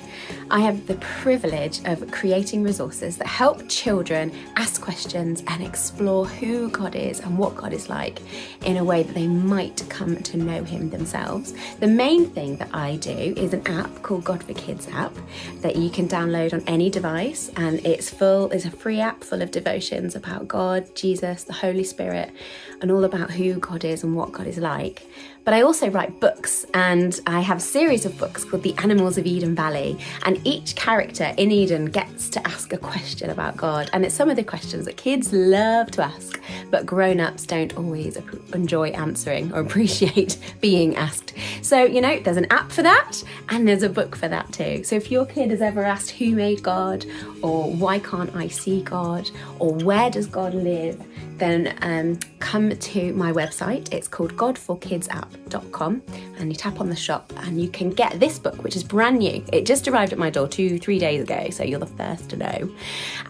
I have the privilege of creating resources that help children ask questions and explore who God is and what God is like in a way that they might come to know him themselves. The main thing that I do is an app called God for Kids app that you can download on any device, and it's a free app full of devotions about God, Jesus, the Holy Spirit, and all about who God is and what God is like. But I also write books, and I have a series of books called The Animals of Eden Valley, and And each character in Eden gets to ask a question about God. And it's some of the questions that kids love to ask, but grown-ups don't always enjoy answering or appreciate being asked. So, you know, there's an app for that, and there's a book for that too. So if your kid has ever asked who made God, or why can't I see God, or where does God live, then come to my website. It's called godforkidsapp.com, and you tap on the shop and you can get this book, which is brand new. It just arrived at my door 2-3 days ago, so you're the first to know.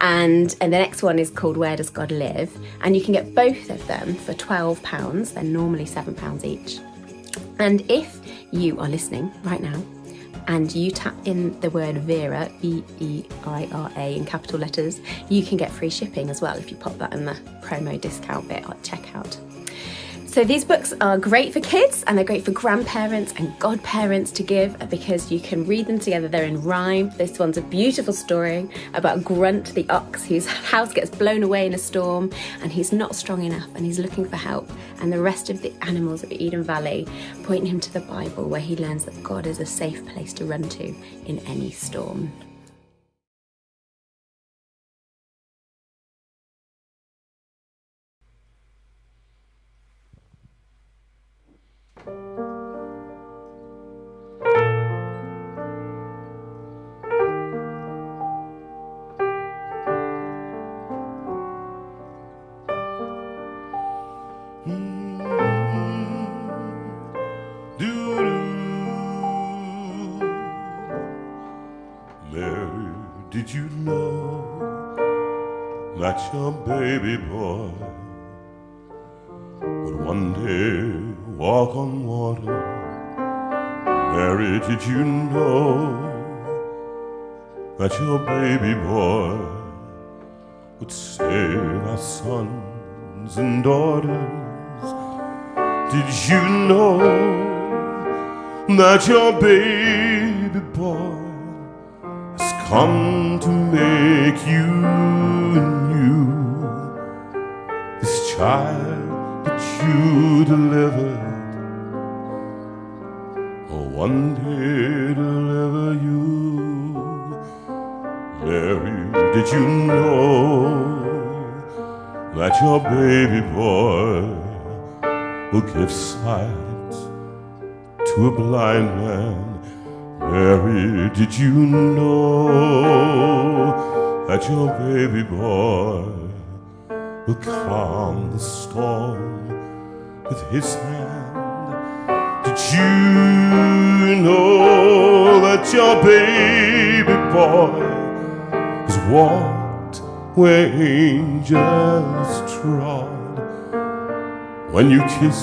And the next one is called Where Does God Live? And you can get both of them for £12. They're normally £7 each. And if you are listening right now and you tap in the word Veira, Veira in capital letters, you can get free shipping as well if you pop that in the promo discount bit at checkout. So these books are great for kids, and they're great for grandparents and godparents to give, because you can read them together. They're in rhyme. This one's a beautiful story about Grunt the ox, whose house gets blown away in a storm, and he's not strong enough and he's looking for help. And the rest of the animals of Eden Valley point him to the Bible, where he learns that God is a safe place to run to in any storm. Mary, did you know that your baby boy would one day walk on water? Mary, did you know that your baby boy would save our sons and daughters? Did you know that your baby boy has come to make you new? This child that you delivered, will one day deliver you. Mary, did you know that your baby boy will give sight to a blind man? Mary, did you know that your baby boy will calm the storm with his hand? Did you know that your baby boy has walked where angels trod? When you kiss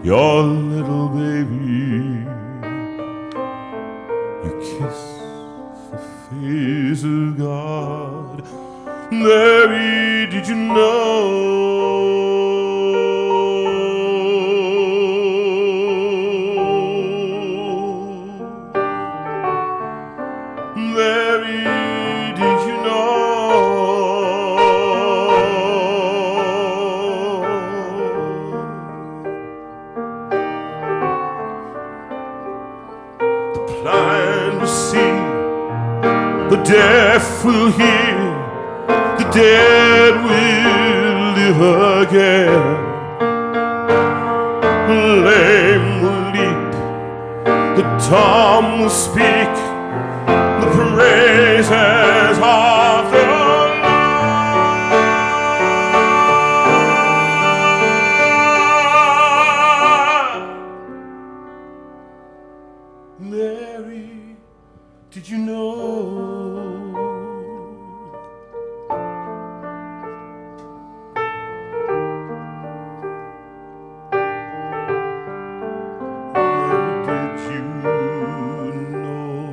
your little baby, you kiss the face of God. Mary, did you know? Mary, did you know? The blind will see, the deaf will hear, the dead will live again. The lame will leap, the dumb will speak, the praises of the Lord. Mary, did you know? Did you know?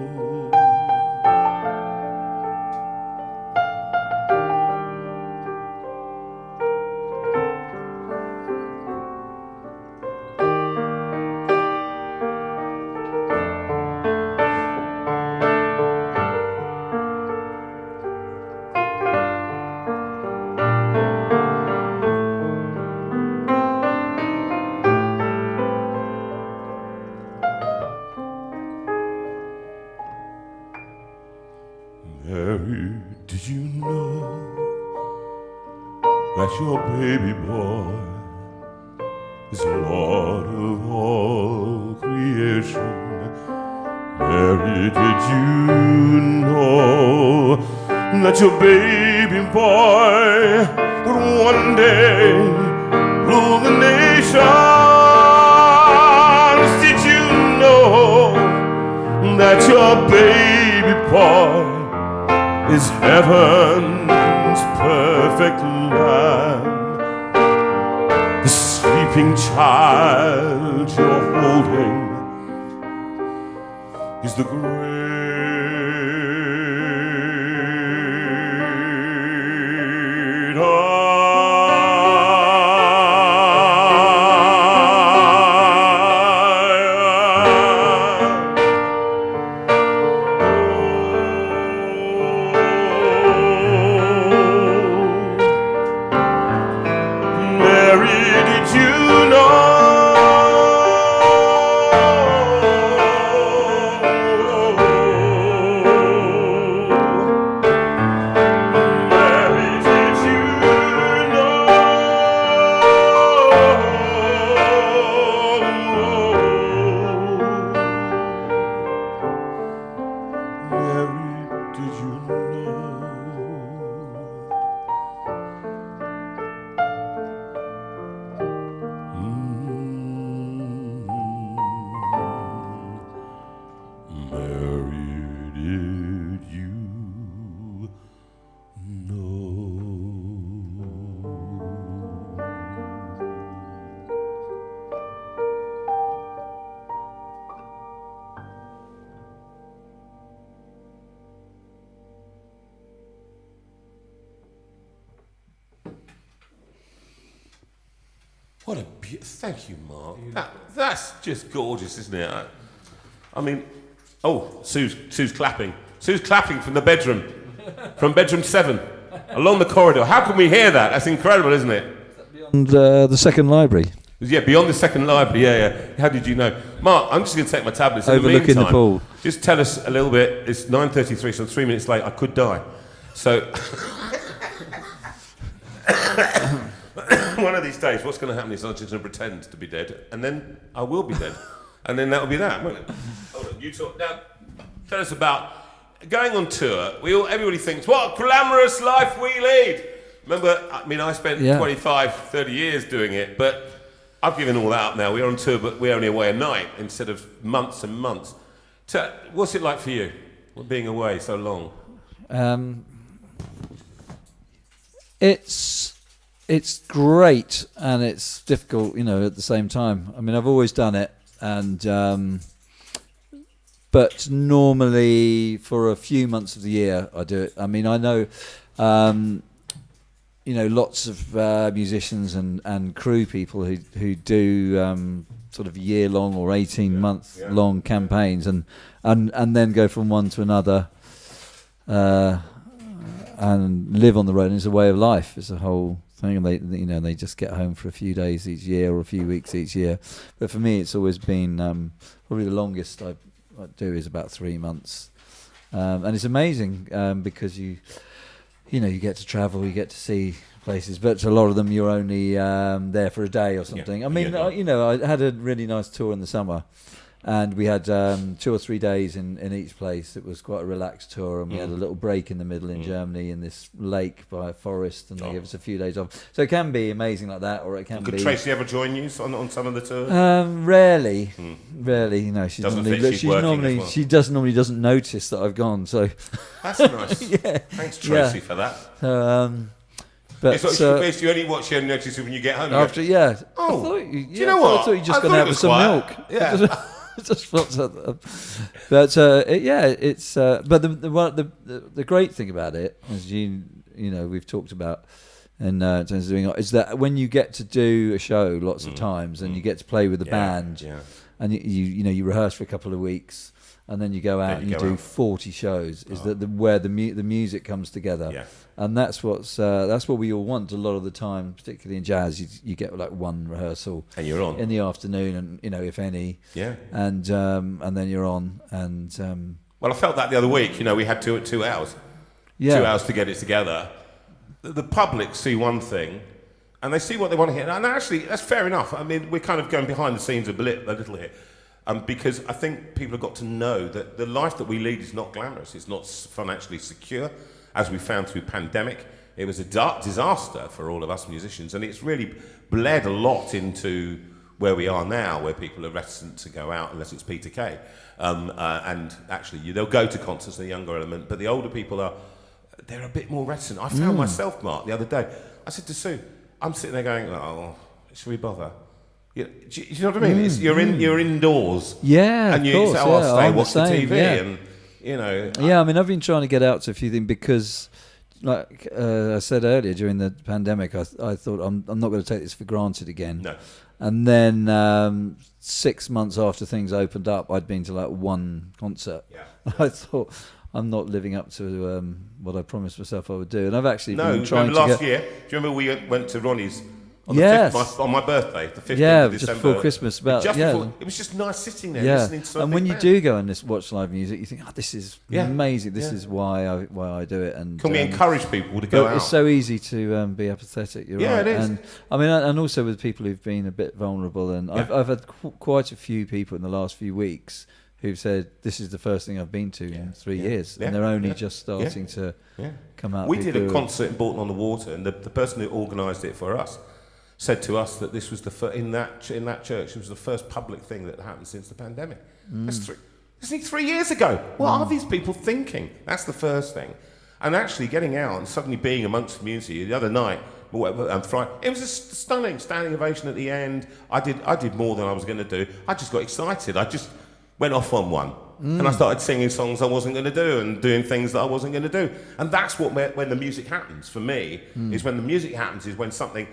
Mary, did you know that your baby boy is Lord of all creation? Mary, did you know that your baby boy would one day rule the nations? Did you know that your baby boy is heaven's perfect lamb? The sleeping child you're holding is the great Mary, did you know? Mary, did you know? Mary, did you know? Mary, did you know? What a thank you, Mark. That's just gorgeous, isn't it? I mean, oh, Sue's clapping. Sue's clapping from the bedroom, from bedroom 7, along the corridor. How can we hear that? That's incredible, isn't it? And the second library. Yeah, beyond the second library. Yeah. How did you know, Mark? I'm just going to take my tablets. In Overlooking the the pool. Just tell us a little bit. It's 9:33, so 3 minutes late. I could die. So. One of these days, what's going to happen is I'm just going to pretend to be dead, and then I will be dead, and then that'll be that, won't it? Hold on, you talk now. Tell us about going on tour. Everybody thinks, what a glamorous life we lead. Remember, I mean, I spent 25, 30 years doing it, but I've given all that up now. We're on tour, but we're only away a night instead of months and months. So, what's it like for you, being away so long? It's great and it's difficult, at the same time. I mean, I've always done it, and but normally for a few months of the year I do it. I mean, I know, lots of musicians and crew people who do sort of year-long or 18-month-long campaigns, and then go from one to another. And live on the road. And it's a way of life. It's a whole thing. And they just get home for a few days each year or a few weeks each year. But for me, it's always been probably the longest I do is about 3 months. And it's amazing because you get to travel, you get to see places. But a lot of them you're only there for a day or something. Yeah. I mean, I had a really nice tour in the summer. And we had 2 or 3 days in each place. It was quite a relaxed tour, and we had a little break in the middle in Germany in this lake by a forest, and they gave us a few days off. So it can be amazing like that, or it can be... Could Tracy ever join you on some of the tours? Rarely. She normally doesn't notice that I've gone. So that's nice. Yeah. Thanks, Tracy, for that. But she only notice it when you get home. After, do you know what? I thought you just going to have some milk. Yeah. Just but it's but the great thing about it, as we've talked about in terms of doing it, is that when you get to do a show lots of times and you get to play with the band, and you rehearse for a couple of weeks, and then you go out and you do 40 shows, is that where the music comes together. And that's what we all want a lot of the time, particularly in jazz. You get like one rehearsal and you're on in the afternoon, and if any, and then you're on. And well, I felt that the other week. We had 2 hours, 2 hours to get it together. The public see one thing, and they see what they want to hear. And actually, that's fair enough. I mean, we're kind of going behind the scenes a little here, because I think people have got to know that the life that we lead is not glamorous. It's not financially secure, as we found through pandemic. It was a dark disaster for all of us musicians, and it's really bled a lot into where we are now, where people are reticent to go out unless it's Peter Kay. And actually, they'll go to concerts, the younger element, but the older people they're a bit more reticent. I found myself, Mark, the other day. I said to Sue, I'm sitting there going, oh, should we bother? Do you know what I mean? You're indoors. Yeah, and you course, say, oh, I'll stay, I'm watch the TV, yeah. and Yeah, I mean, I've been trying to get out to a few things because, like I said earlier, during the pandemic, I thought I'm not going to take this for granted again. No. And then 6 months after things opened up, I'd been to like one concert. Yeah. I thought, I'm not living up to what I promised myself I would do. And I've actually been year, trying do you remember we went to Ronnie's on, on my birthday, the 15th of December? Just before Christmas. Before, it was just nice sitting there listening to something. And when you do go and watch live music, you think, this is amazing. This is why I do it. And can we encourage people to go out? It's so easy to be apathetic. You're right. It is. And I mean, and also with people who've been a bit vulnerable. And I've had quite a few people in the last few weeks who've said, this is the first thing I've been to in 3 years. And they're only just starting to come out. We did a concert in Bolton-on-the-Water, and the person who organised it for us said to us that this was in that church, it was the first public thing that happened since the pandemic. That's 3 years ago. What are these people thinking? That's the first thing. And actually getting out and suddenly being amongst the community. The other night, Friday, it was a stunning standing ovation at the end. I did more than I was going to do. I just got excited. I just went off on one. And I started singing songs I wasn't going to do and doing things that I wasn't going to do. And that's when the music happens for me, is when the music happens, is when something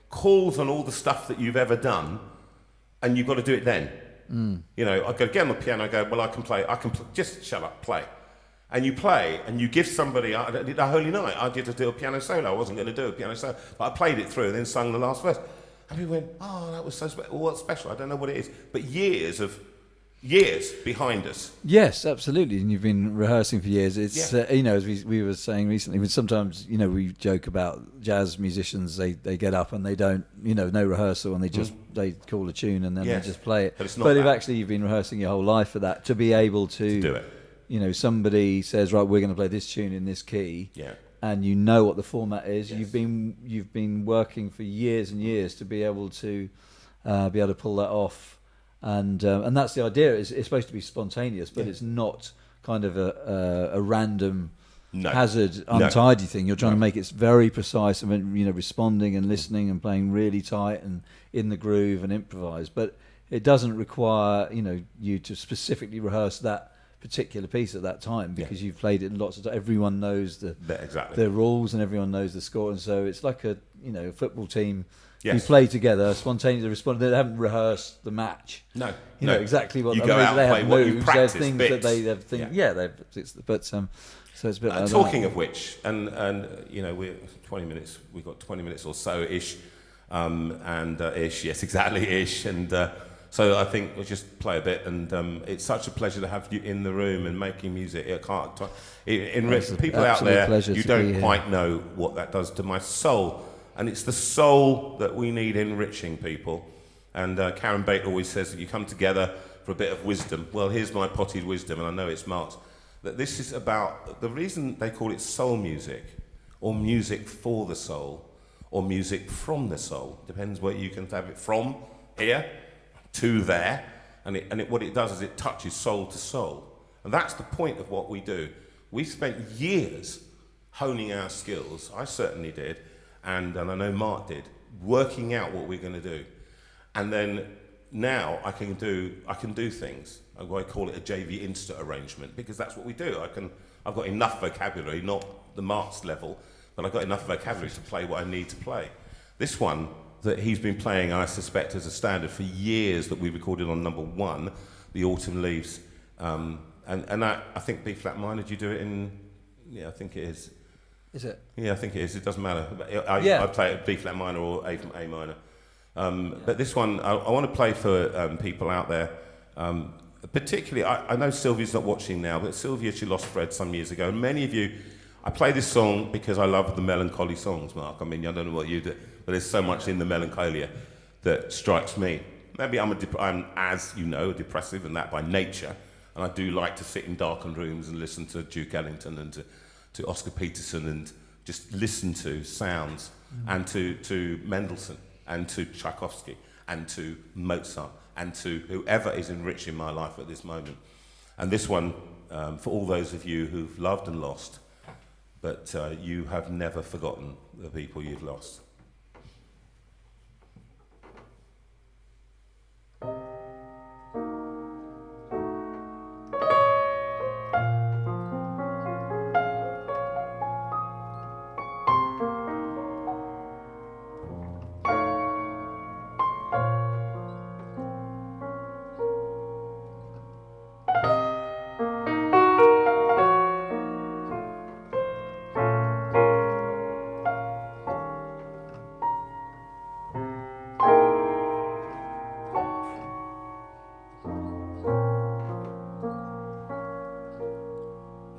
calls on all the stuff that you've ever done, and you've got to do it then. You know, I go get on the piano, I go, well, I can play, just shut up, play. And you play, and you give somebody, I did a Holy Night, I did a piano solo, I wasn't going to do a piano solo, but I played it through and then sung the last verse. And we went, oh, that was so special. Well, what's special? I don't know what it is. But years behind us. Yes, absolutely. And you've been rehearsing for years. It's you know, as we were saying recently, sometimes, you know, we joke about jazz musicians, they get up and they don't, you know, no rehearsal, and they call a tune and then they just play it. But it's not if actually you've been rehearsing your whole life for that, to be able to do it. You know, somebody says, right, we're going to play this tune in this key. Yeah. And you know what the format is. Yes. You've been working for years and years to be able to pull that off. And that's the idea. It's supposed to be spontaneous, but it's not kind of a random, hazard, untidy thing. You're trying to make it very precise, and, you know, responding and listening and playing really tight and in the groove and improvise. But it doesn't require, you know, you to specifically rehearse that particular piece at that time, because you've played it lots of times. Everyone knows the rules and everyone knows the score, and so it's like a football team. You play together, spontaneously respond. They haven't rehearsed the match. No, you know exactly what you go out and play. What you practice, things bits. that they have things. But so it's a bit. Like talking that. of which, and you know, we're 20 minutes. We've got 20 minutes or so ish, ish. Yes, exactly ish. And so I think we'll just play a bit. And it's such a pleasure to have you in the room and making music. People out there, you don't quite know what that does to my soul. And it's the soul that we need enriching people. And Karen Bate always says that you come together for a bit of wisdom. Well, here's my potted wisdom, and I know it's Mark's. That this is about, the reason they call it soul music, or music for the soul, or music from the soul, depends where you can have it from, here, to there. And what it does is it touches soul to soul. And that's the point of what we do. We spent years honing our skills, I certainly did, and I know Mark did, working out what we're going to do. And then now I can do things. I call it a JV Insta arrangement, because that's what we do. I've got enough vocabulary, not the Mark's level, but I've got enough vocabulary to play what I need to play. This one that he's been playing, I suspect, as a standard for years, that we recorded on number 1, The Autumn Leaves. And I think B flat minor. Do you do it in? Yeah, I think it is. Is it? Yeah, I think it is. It doesn't matter. I play it B flat minor or A minor. But this one, I want to play for people out there. Particularly, I know Sylvia's not watching now, but Sylvia, she lost Fred some years ago. And many of you, I play this song because I love the melancholy songs, Mark. I mean, I don't know what you do, but there's so much in the melancholia that strikes me. Maybe I'm, as you know, depressive and that by nature, and I do like to sit in darkened rooms and listen to Duke Ellington and to Oscar Peterson and just listen to sounds, and to Mendelssohn and to Tchaikovsky and to Mozart and to whoever is enriching my life at this moment. And this one, for all those of you who've loved and lost, but you have never forgotten the people you've lost.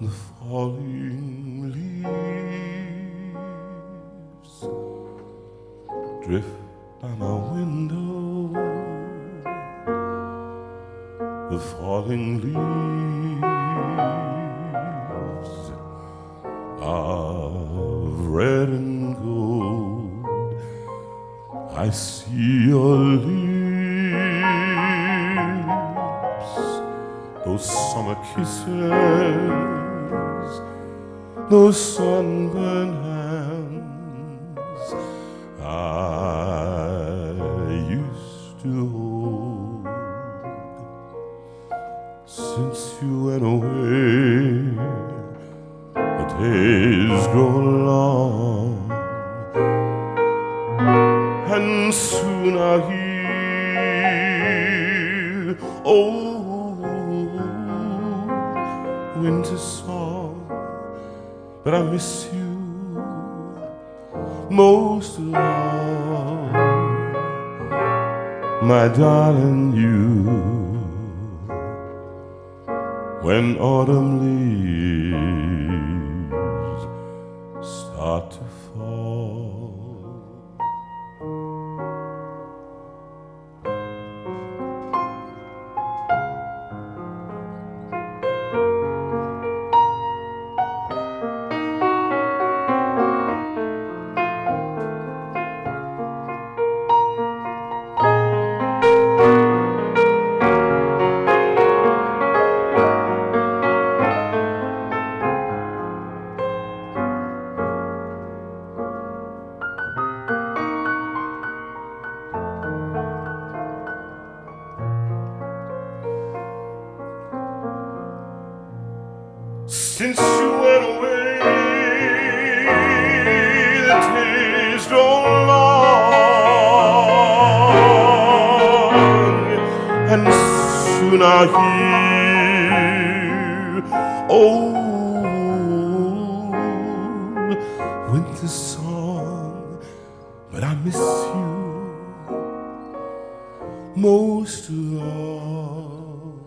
The falling leaves drift by my window. The falling leaves of red and gold. I see your lips, those summer kisses, those sunburned hands I used to hold. Since you went away, the days grow long, and soon I'll hear old winter song. But I miss you most of all, my darling, you. When autumn leaves start to fall. Since you went away, the days grow long, and soon I'll hear old winter song. But I miss you most of all,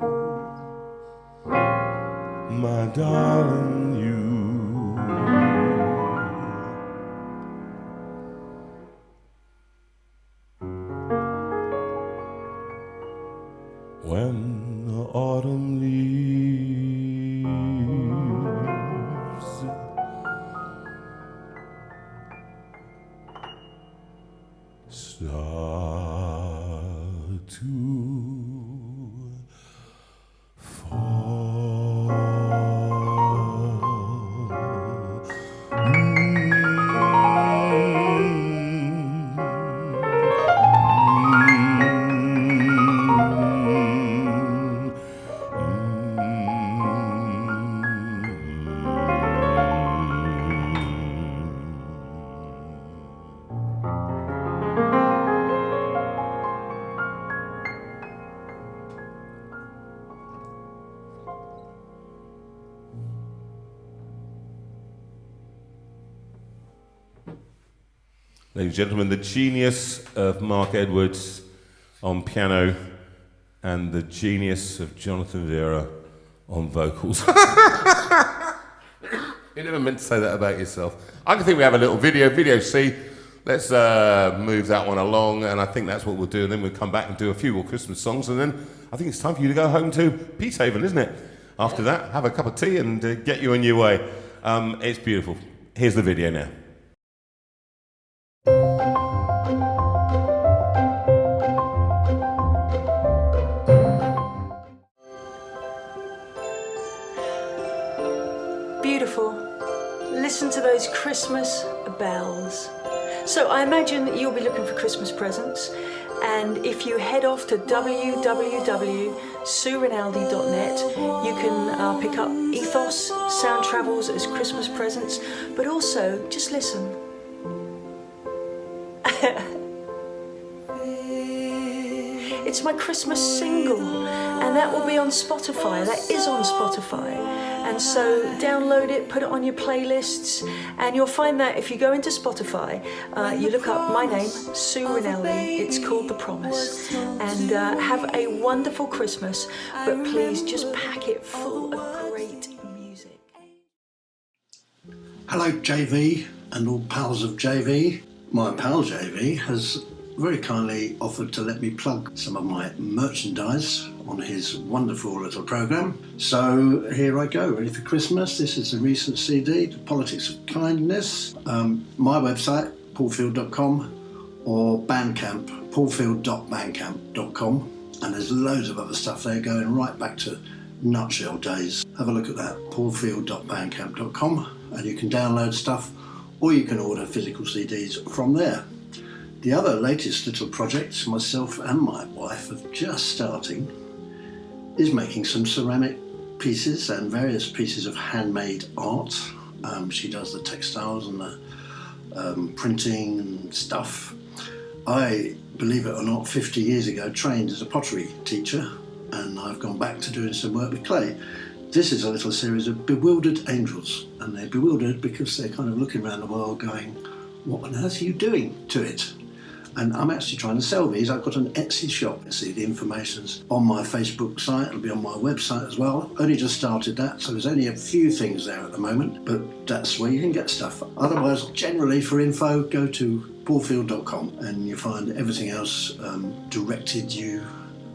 my darling, you. When the autumn leaves start to fall. Ladies and gentlemen, the genius of Mark Edwards on piano and the genius of Jonathan Veira on vocals. You never meant to say that about yourself. I think we have a little video C. Let's move that one along, and I think that's what we'll do. And then we'll come back and do a few more Christmas songs, and then I think it's time for you to go home to Peacehaven, isn't it? After that, have a cup of tea and get you on your way. It's beautiful. Here's the video now. Beautiful. Listen to those Christmas bells. So I imagine that you'll be looking for Christmas presents, and if you head off to www.suerinaldi.net, you can pick up Ethos sound travels as Christmas presents, but also just listen. It's my Christmas single, and that will be on Spotify. That is on Spotify. And so download it, put it on your playlists, and you'll find that if you go into Spotify, you look up my name, Sue Rinaldi. It's called The Promise. And have a wonderful Christmas, but please just pack it full of great music. Hello JV and all pals of JV. My pal JV has very kindly offered to let me plug some of my merchandise on his wonderful little programme. So here I go, ready for Christmas. This is a recent CD, The Politics of Kindness. My website, paulfield.com, or Bandcamp, paulfield.bandcamp.com. And there's loads of other stuff there going right back to Nutshell days. Have a look at that, paulfield.bandcamp.com, and you can download stuff or you can order physical CDs from there. The other latest little project myself and my wife are just starting is making some ceramic pieces and various pieces of handmade art. She does the textiles and the printing and stuff. I, believe it or not, 50 years ago trained as a pottery teacher, and I've gone back to doing some work with clay. This is a little series of bewildered angels, and they're bewildered because they're kind of looking around the world going, what on earth are you doing to it? And I'm actually trying to sell these. I've got an Etsy shop. See, the information's on my Facebook site. It'll be on my website as well. Only just started that, so there's only a few things there at the moment, but that's where you can get stuff. Otherwise, generally for info, go to paulfield.com and you'll find everything else directed you.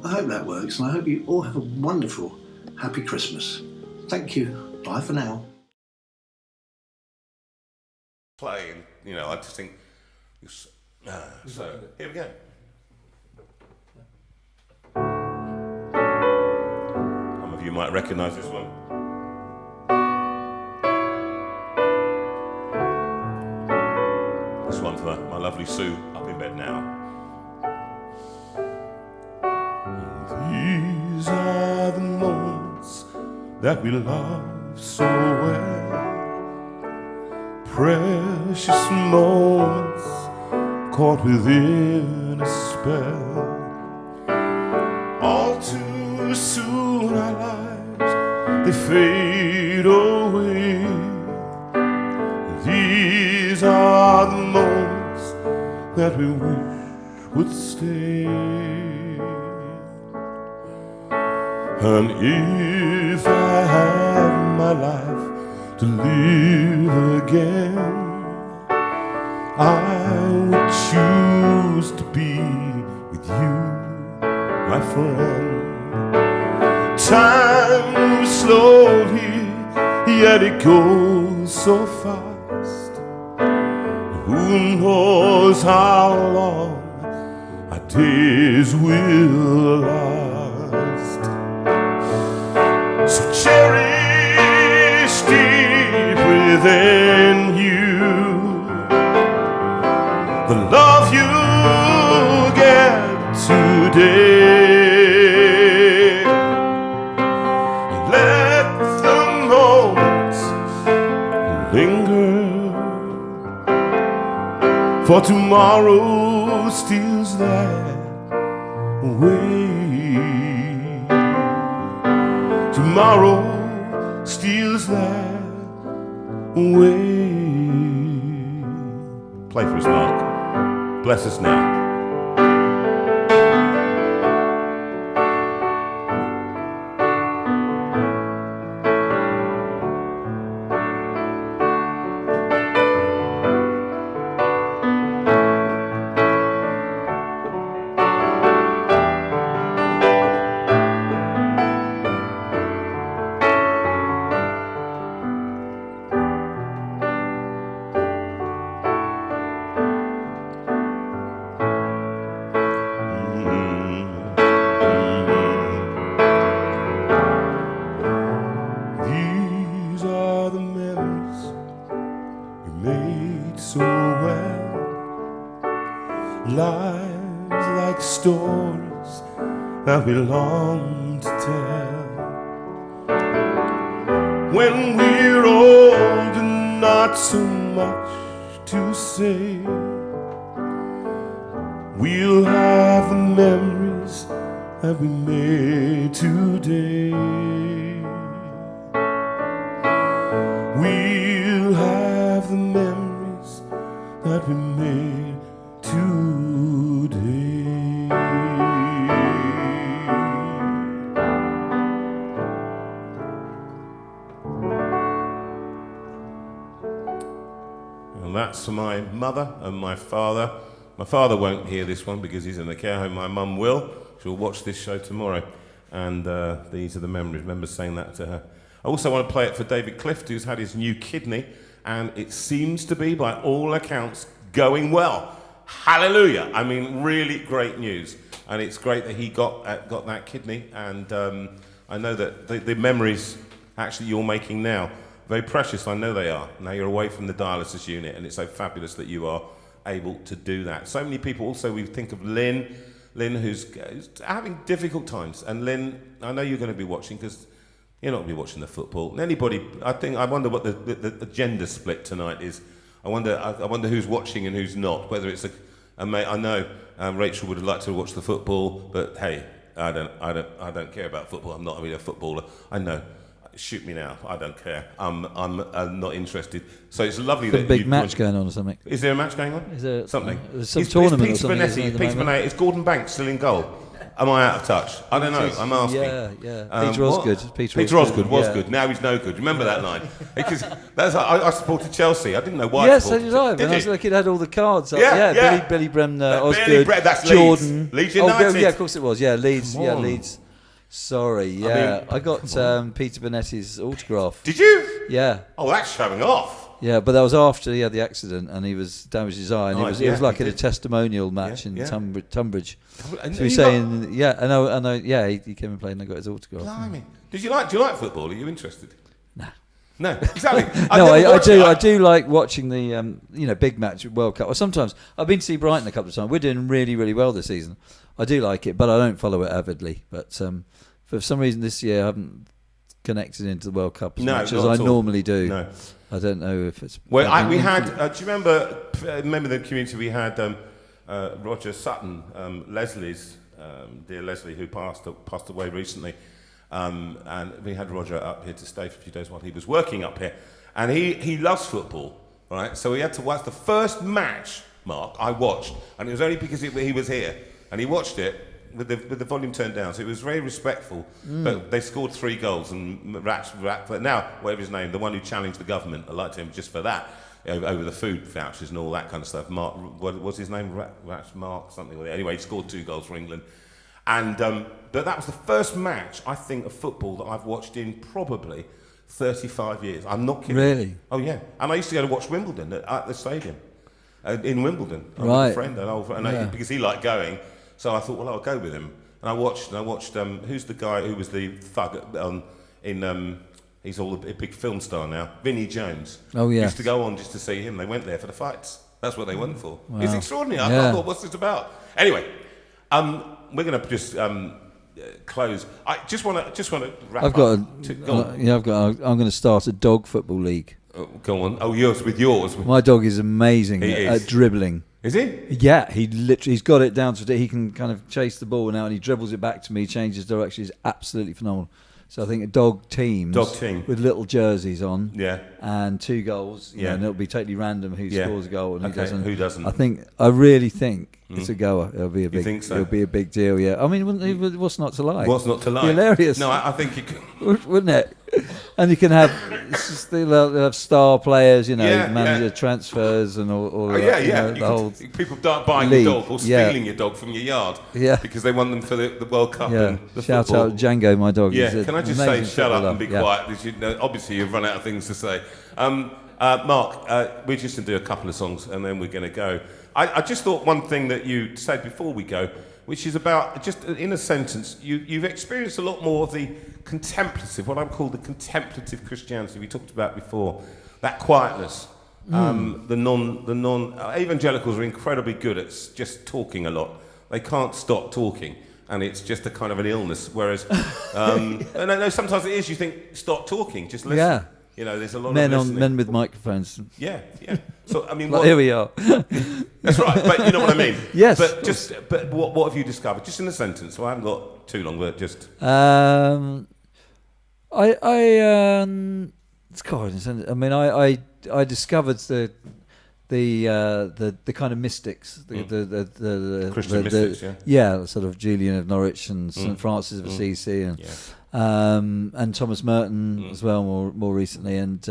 I hope that works, and I hope you all have a wonderful, happy Christmas. Thank you. Bye for now. Play, and I just think. So here we go. Some of you might recognise this one. This one for my lovely Sue up in bed now. These are the moments that we love so well, precious moments caught within a spell. All too soon our lives, they fade away. These are the moments that we wish would stay. And if I had my life to live again, I would choose to be with you, my friend. Time moves slowly, yet it goes so fast. Who knows how long our days will last? So cherish deep within you the love you get today. Let the moments linger, for tomorrow steals that way. Tomorrow steals that way. Play for us, Mark. Bless us now. so well. Lives like stories that we long to tell. When we're old and not so much to say, we'll have the memories that we made today. We'll have the memories that we made today. And that's for my mother and my father. My father won't hear this one because he's in the care home. My mum will. She'll watch this show tomorrow. And these are the memories. Remember saying that to her. I also want to play it for David Clift, who's had his new kidney. And it seems to be, by all accounts, going well. Hallelujah. I mean, really great news. And it's great that he got that kidney. And I know that the memories actually you're making now, very precious, I know they are. Now you're away from the dialysis unit, and it's so fabulous that you are able to do that. So many people also, we think of Lynn who's having difficult times. And Lynn, I know you're going to be watching because you're not going to be watching the football. Anybody, I wonder what the gender split tonight is. I wonder who's watching and who's not. Whether it's I know Rachel would like to watch the football, but hey, I don't care about football. I'm not really a footballer. I know. Shoot me now. I don't care. I'm not interested. So it's lovely that a big match going on or something. Is there a match going on? Is there something? There's some tournament or something. Peter Bonetti. Is Gordon Banks still in goal? Am I out of touch? I don't know. I'm asking. Yeah. Peter Osgood. Peter Osgood was good. Now he's no good. Remember that line? Because I supported Chelsea. I didn't know why. Yes, so did I. When I was looking, it had all the cards. Yeah. Billy Bremner, Osgood, Billy that's Jordan. Leeds United. Yeah, of course it was. Yeah, Leeds. Yeah, Leeds. Sorry, yeah. I got Peter Bonetti's autograph. Did you? Yeah. Oh, that's showing off. Yeah, but that was after he had the accident and he was damaged his eye, and it was like a testimonial match in Tunbridge. So he's saying, I know, he came and played and I got his autograph. Blimey. Do you like football? Are you interested? No, exactly. I do like watching the big match World Cup. Or sometimes I've been to see Brighton a couple of times. We're doing really, really well this season. I do like it, but I don't follow it avidly. But for some reason this year I haven't connected into the World Cup as much as I normally do. No. I don't know if it's... Well, we had... do you remember the community we had Roger Sutton, Leslie's, dear Leslie, who passed away recently. And we had Roger up here to stay for a few days while he was working up here. And he loves football, right? So we had to watch the first match, Mark, I watched. And it was only because he was here. And he watched it with the volume turned down, so it was very respectful. But they scored 3 goals, and now, whatever his name, the one who challenged the government, I liked him just for that, over the food vouchers and all that kind of stuff. Mark, what was his name? Mark something. Anyway, he scored 2 goals for England. And but that was the first match, I think, of football that I've watched in probably 35 years. I'm not kidding. Really? Oh, yeah. And I used to go to watch Wimbledon at the stadium in Wimbledon. Right. With a friend, because he liked going. So I thought, well, I'll go with him. And I watched who's the guy who was the thug he's a big film star now, Vinnie Jones. Oh, yeah. Used to go on just to see him. They went there for the fights. That's what they went for. Wow. It's extraordinary. I thought, what's this about? Anyway, we're going to just close. I just want to wrap up. I'm going to start a dog football league. Oh, go on. Oh, yours. My dog is amazing at dribbling. Is he? Yeah, he's got it down to he can kind of chase the ball now, and he dribbles it back to me, changes direction. He's absolutely phenomenal. So I think a dog team with little jerseys on, and 2 goals, and it'll be totally random who scores a goal and who doesn't. I really think it's a goer. It'll be a big. You think so? It'll be a big deal. Yeah, I mean, what's not to like? What's not to like? Hilarious. No, I think you could, wouldn't it? And you can have they'll have star players, manager transfers and all that. The whole people buying your dog or stealing your dog from your yard, because they want them for the World Cup and the Shout football. out Django, my dog. Yeah, can I just say, shut up and be quiet? Obviously, you've run out of things to say. Mark, we're just going to do a couple of songs and then we're going to go. I just thought one thing that you said before we go, which is about, just in a sentence, you've experienced a lot more of the contemplative, what I would call the contemplative Christianity we talked about before, that quietness, The non evangelicals are incredibly good at just talking a lot. They can't stop talking, and it's just a kind of an illness. Whereas, no, sometimes it is. You think, stop talking, just listen. Yeah. You know, there's a lot men of listening. Men with microphones. Yeah. So I mean, like, here we are. That's right, but you know what I mean. Yes. But what have you discovered? Just in a sentence. So I haven't got too long, but just. It's God. I mean, I discovered the kind of mystics, the Christian mystics, yeah, sort of Julian of Norwich and St. Francis of Assisi and Thomas Merton as well more recently, and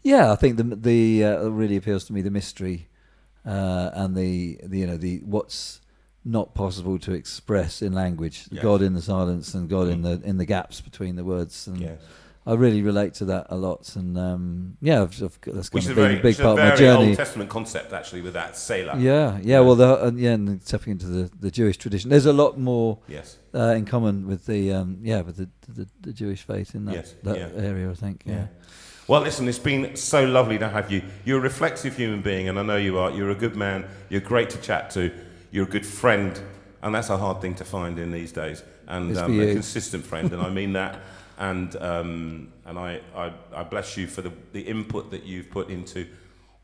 I think the really appeals to me the mystery and the what's not possible to express in language, God in the silence and God in the gaps between the words, and I really relate to that a lot, and that's kind of a big part of my journey. Old Testament concept, actually, with that Selah. And stepping into the Jewish tradition, there's a lot more in common with the Jewish faith in that area, I think. Yeah. Well, listen, it's been so lovely to have you. You're a reflexive human being, and I know you are. You're a good man. You're great to chat to. You're a good friend, and that's a hard thing to find in these days. And a consistent friend, and I mean that. And I bless you for the input that you've put into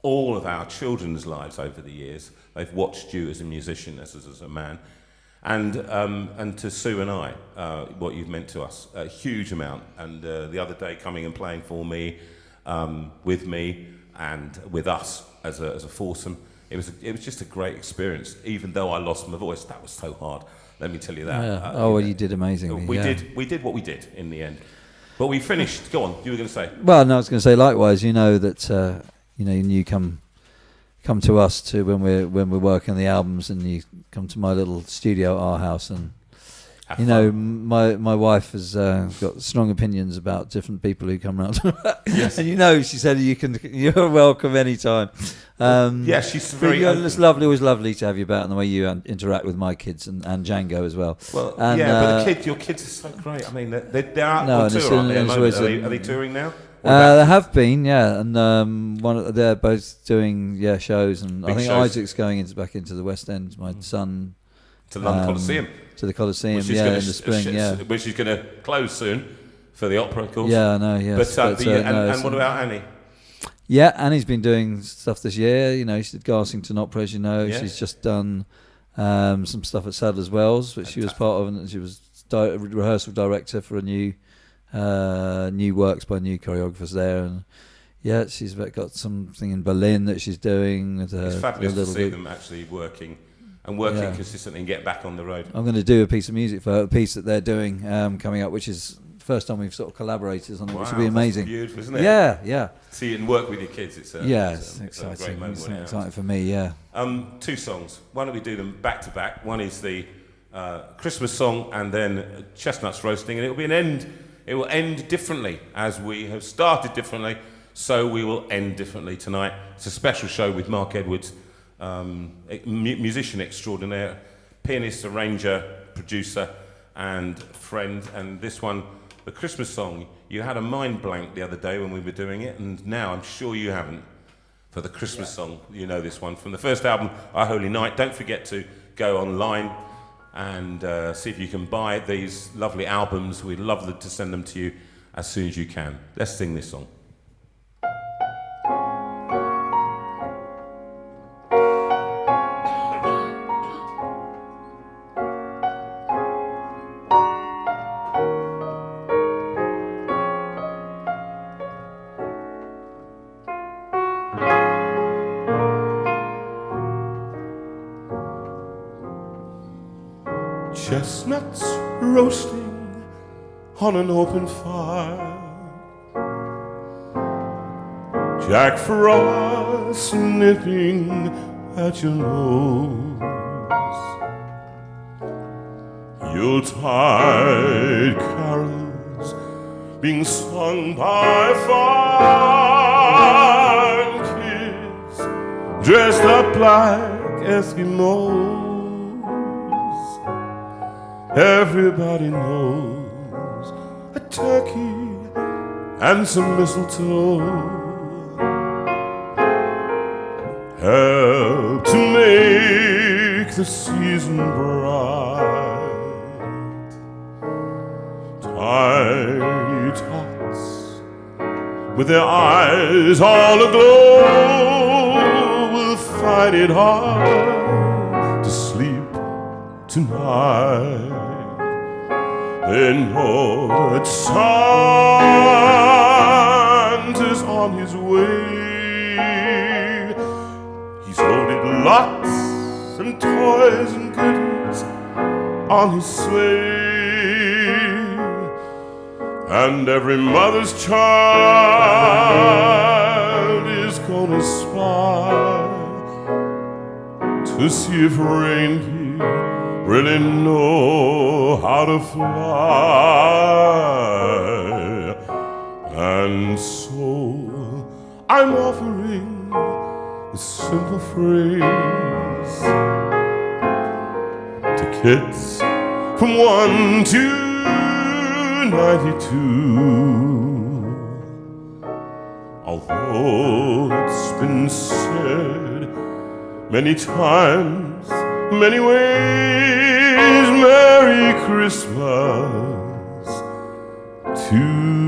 all of our children's lives over the years. They've watched you as a musician, as a man, and to Sue and I, what you've meant to us, a huge amount. And the other day, coming and playing for me, with me, and with us as a foursome, it was just a great experience. Even though I lost my voice, that was so hard. Let me tell you that. Yeah. You did amazingly. We did what we did in the end. But we finished. Go on. You were going to say. Well, no, I was going to say likewise. You know that you come to us when we're working on the albums, and you come to my little studio at our house, and my wife has got strong opinions about different people who come around. Yes. And she said you're welcome anytime. She's very. It's lovely, always lovely to have you about, and the way you interact with my kids and Django as well. Well, but your kids are so great. I mean, they're out on tour, aren't they? Are they touring now? They have been, and they're both doing shows, and I think shows. Isaac's going back into the West End. My son to London Coliseum. To the Coliseum, in the spring, which is going to close soon for the opera, of course. Yeah, I know. Yes, and what about Annie? Yeah, Annie's been doing stuff this year. She did Garsington Opera, as you know. Yes. She's just done some stuff at Sadler's Wells, which she was part of, and she was rehearsal director for a new works by new choreographers there. And she's got something in Berlin that she's doing. It's fabulous to see them actually working consistently and get back on the road. I'm going to do a piece of music for a piece that they're doing coming up, which is the first time we've sort of collaborated on it, which will be amazing. That's beautiful, isn't it? Yeah. See and work with your kids. It's exciting. A great moment. It's exciting for me. Yeah. 2 songs. Why don't we do them back to back? One is the Christmas song, and then chestnuts roasting, and it will be an end. It will end differently, as we have started differently. So we will end differently tonight. It's a special show with Mark Edwards. Musician extraordinaire, pianist, arranger, producer, and friend. And this one, the Christmas song, you had a mind blank the other day when we were doing it, and now I'm sure you haven't. For the Christmas song, you know this one from the first album, Our Holy Night. Don't forget to go online and see if you can buy these lovely albums. We'd love to send them to you as soon as you can. Let's sing this song. Chestnuts roasting on an open fire, Jack Frost nipping at your nose, Yuletide carols being sung by farm kids dressed up like Eskimos. Everybody knows a turkey and some mistletoe help to make the season bright. Tiny tots with their eyes all aglow will find it hard to sleep tonight. They know that Santa's on his way. He's loaded lots and toys and goodies on his sleigh, and every mother's child is gonna spy to see if reindeer really know how to fly. And so I'm offering a simple phrase to kids from 1 to 92. Although it's been said many times, many ways, Merry Christmas to you.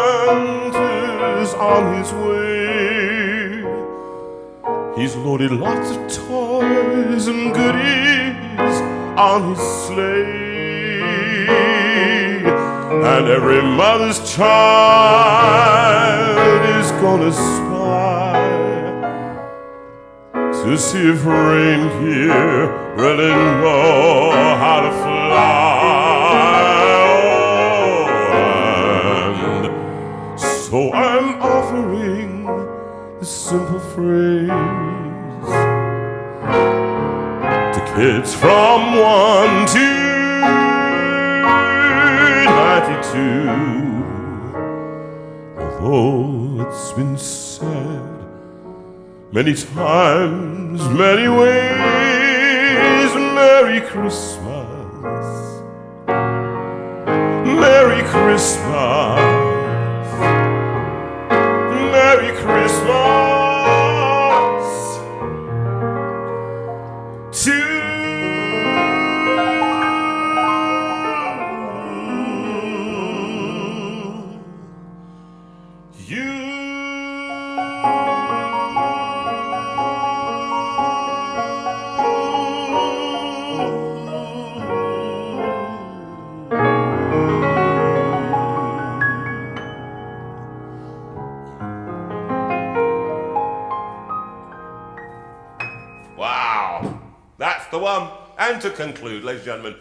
Santa's on his way. He's loaded lots of toys and goodies on his sleigh, and every mother's child is gonna spy to see if reindeer really know how to fly. So I'm offering this simple phrase to kids from 1 to 92. Although it's been said many times, many ways, Merry Christmas, Merry Christmas, Merry Christmas to you. The one. And to conclude, ladies and gentlemen,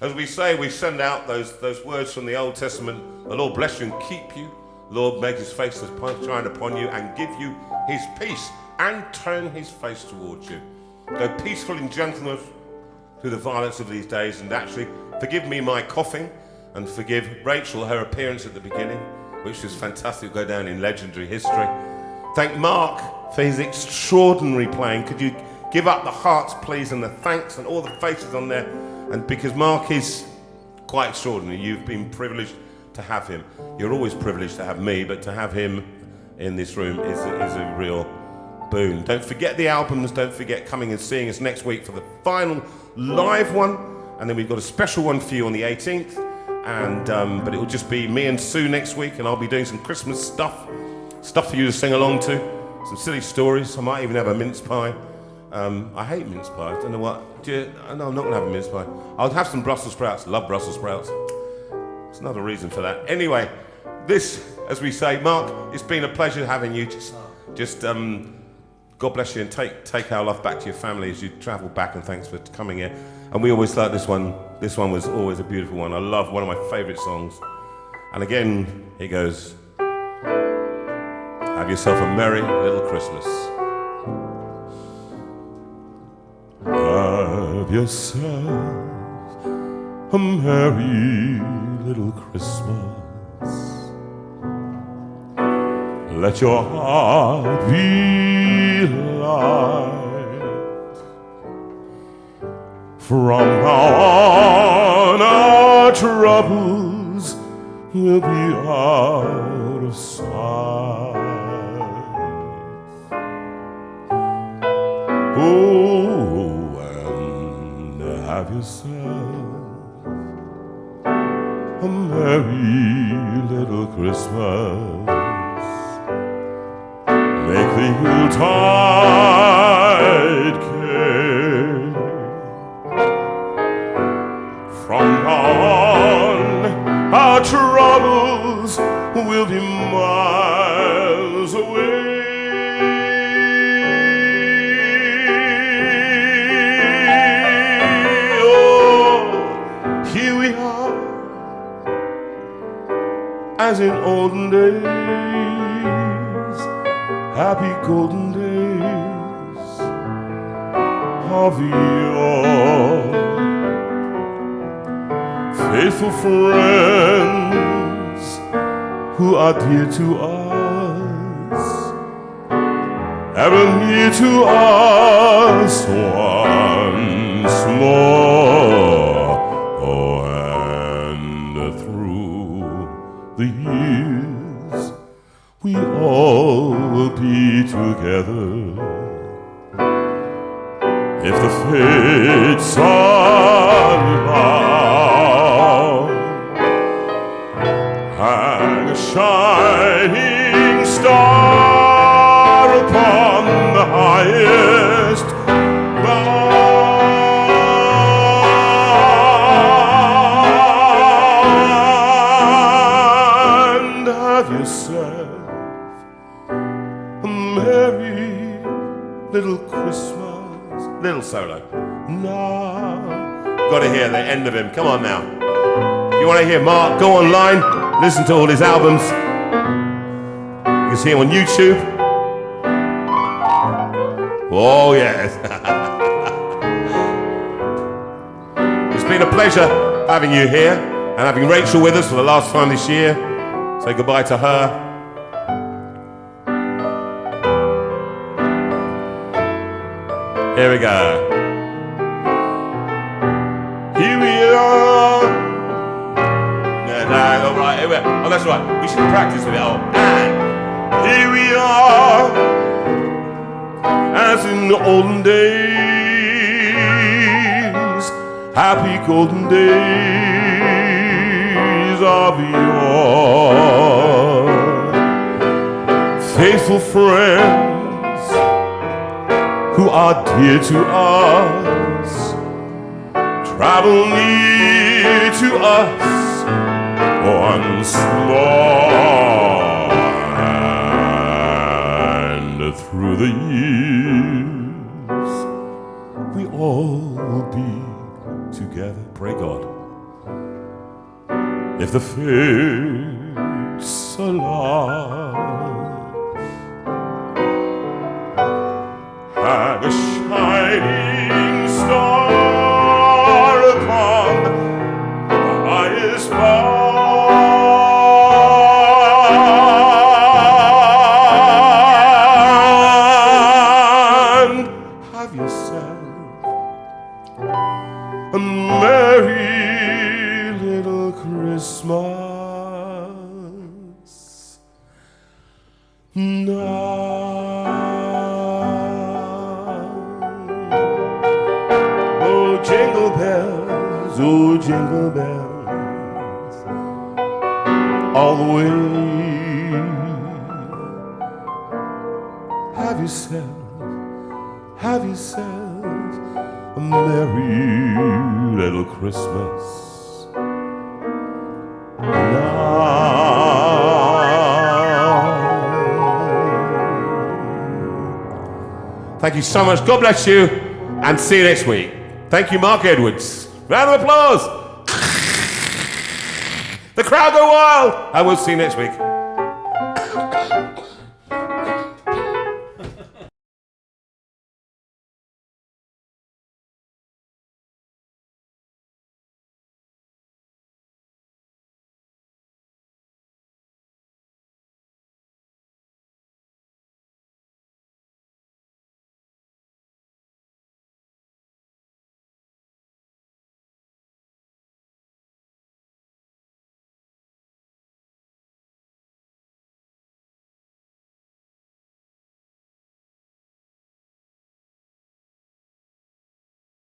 as we say, we send out those words from the Old Testament. The Lord bless you and keep you. The Lord make his face to shine upon you and give you his peace and turn his face towards you. Go peaceful in gentleness through the violence of these days, and actually forgive me my coughing and forgive Rachel her appearance at the beginning, which was fantastic, go down in legendary history. Thank Mark for his extraordinary playing. Could you give up the hearts, please, and the thanks and all the faces on there? And because Mark is quite extraordinary, you've been privileged to have him. You're always privileged to have me, but to have him in this room is a real boon. Don't forget the albums. Don't forget coming and seeing us next week for the final live one. And then we've got a special one for you on the 18th. And but it will just be me and Sue next week, and I'll be doing some Christmas stuff for you to sing along to. Some silly stories. I might even have a mince pie. I hate mince pie. I don't know what. No, I'm not going to have a mince pie. I'll have some Brussels sprouts. Love Brussels sprouts. There's another reason for that. Anyway, this, as we say, Mark, it's been a pleasure having you. Just God bless you, and take our love back to your family as you travel back, and thanks for coming here. And we always like this one This one was always a beautiful one. I love one of my favourite songs. And again, it goes, have yourself a merry little Christmas. Have yourself a merry little Christmas. Let your heart be light. From now on, our troubles will be out of sight. Oh, and have yourself a merry little Christmas. Make the Yuletide cake. From now on, our troubles will be miles away. Oh, here we are, as in olden days, happy golden days of yore. Faithful friends who are dear to us, ever near to us once more. Oh, and through the years we all will be together, if the fates allow. Hang a shining star upon the highest bough, and have yourself a merry little Christmas. Little solo. No. Got to hear the end of him. Come on now. You want to hear Mark? Go online, listen to all his albums. You can see him on YouTube. Oh yes. It's been a pleasure having you here and having Rachel with us for the last time this year. Say goodbye to her. Here we go. Here we are. No, right, here we are. Oh, that's right. We should practice with it. Oh, and here we are, as in the olden days, happy golden days of yore. Faithful friends who are dear to us, travel near to us once more, and through the years we all will be together. Pray God, if the fates allow. Hang a shining star upon the highest bough, and have yourself a merry little Christmas now. Jingle bells, oh jingle bells, all the way. Have yourself a merry little Christmas now. Thank you so much. God bless you, and see you next week. Thank you, Mark Edwards. Round of applause. The crowd go wild, and we'll see you next week.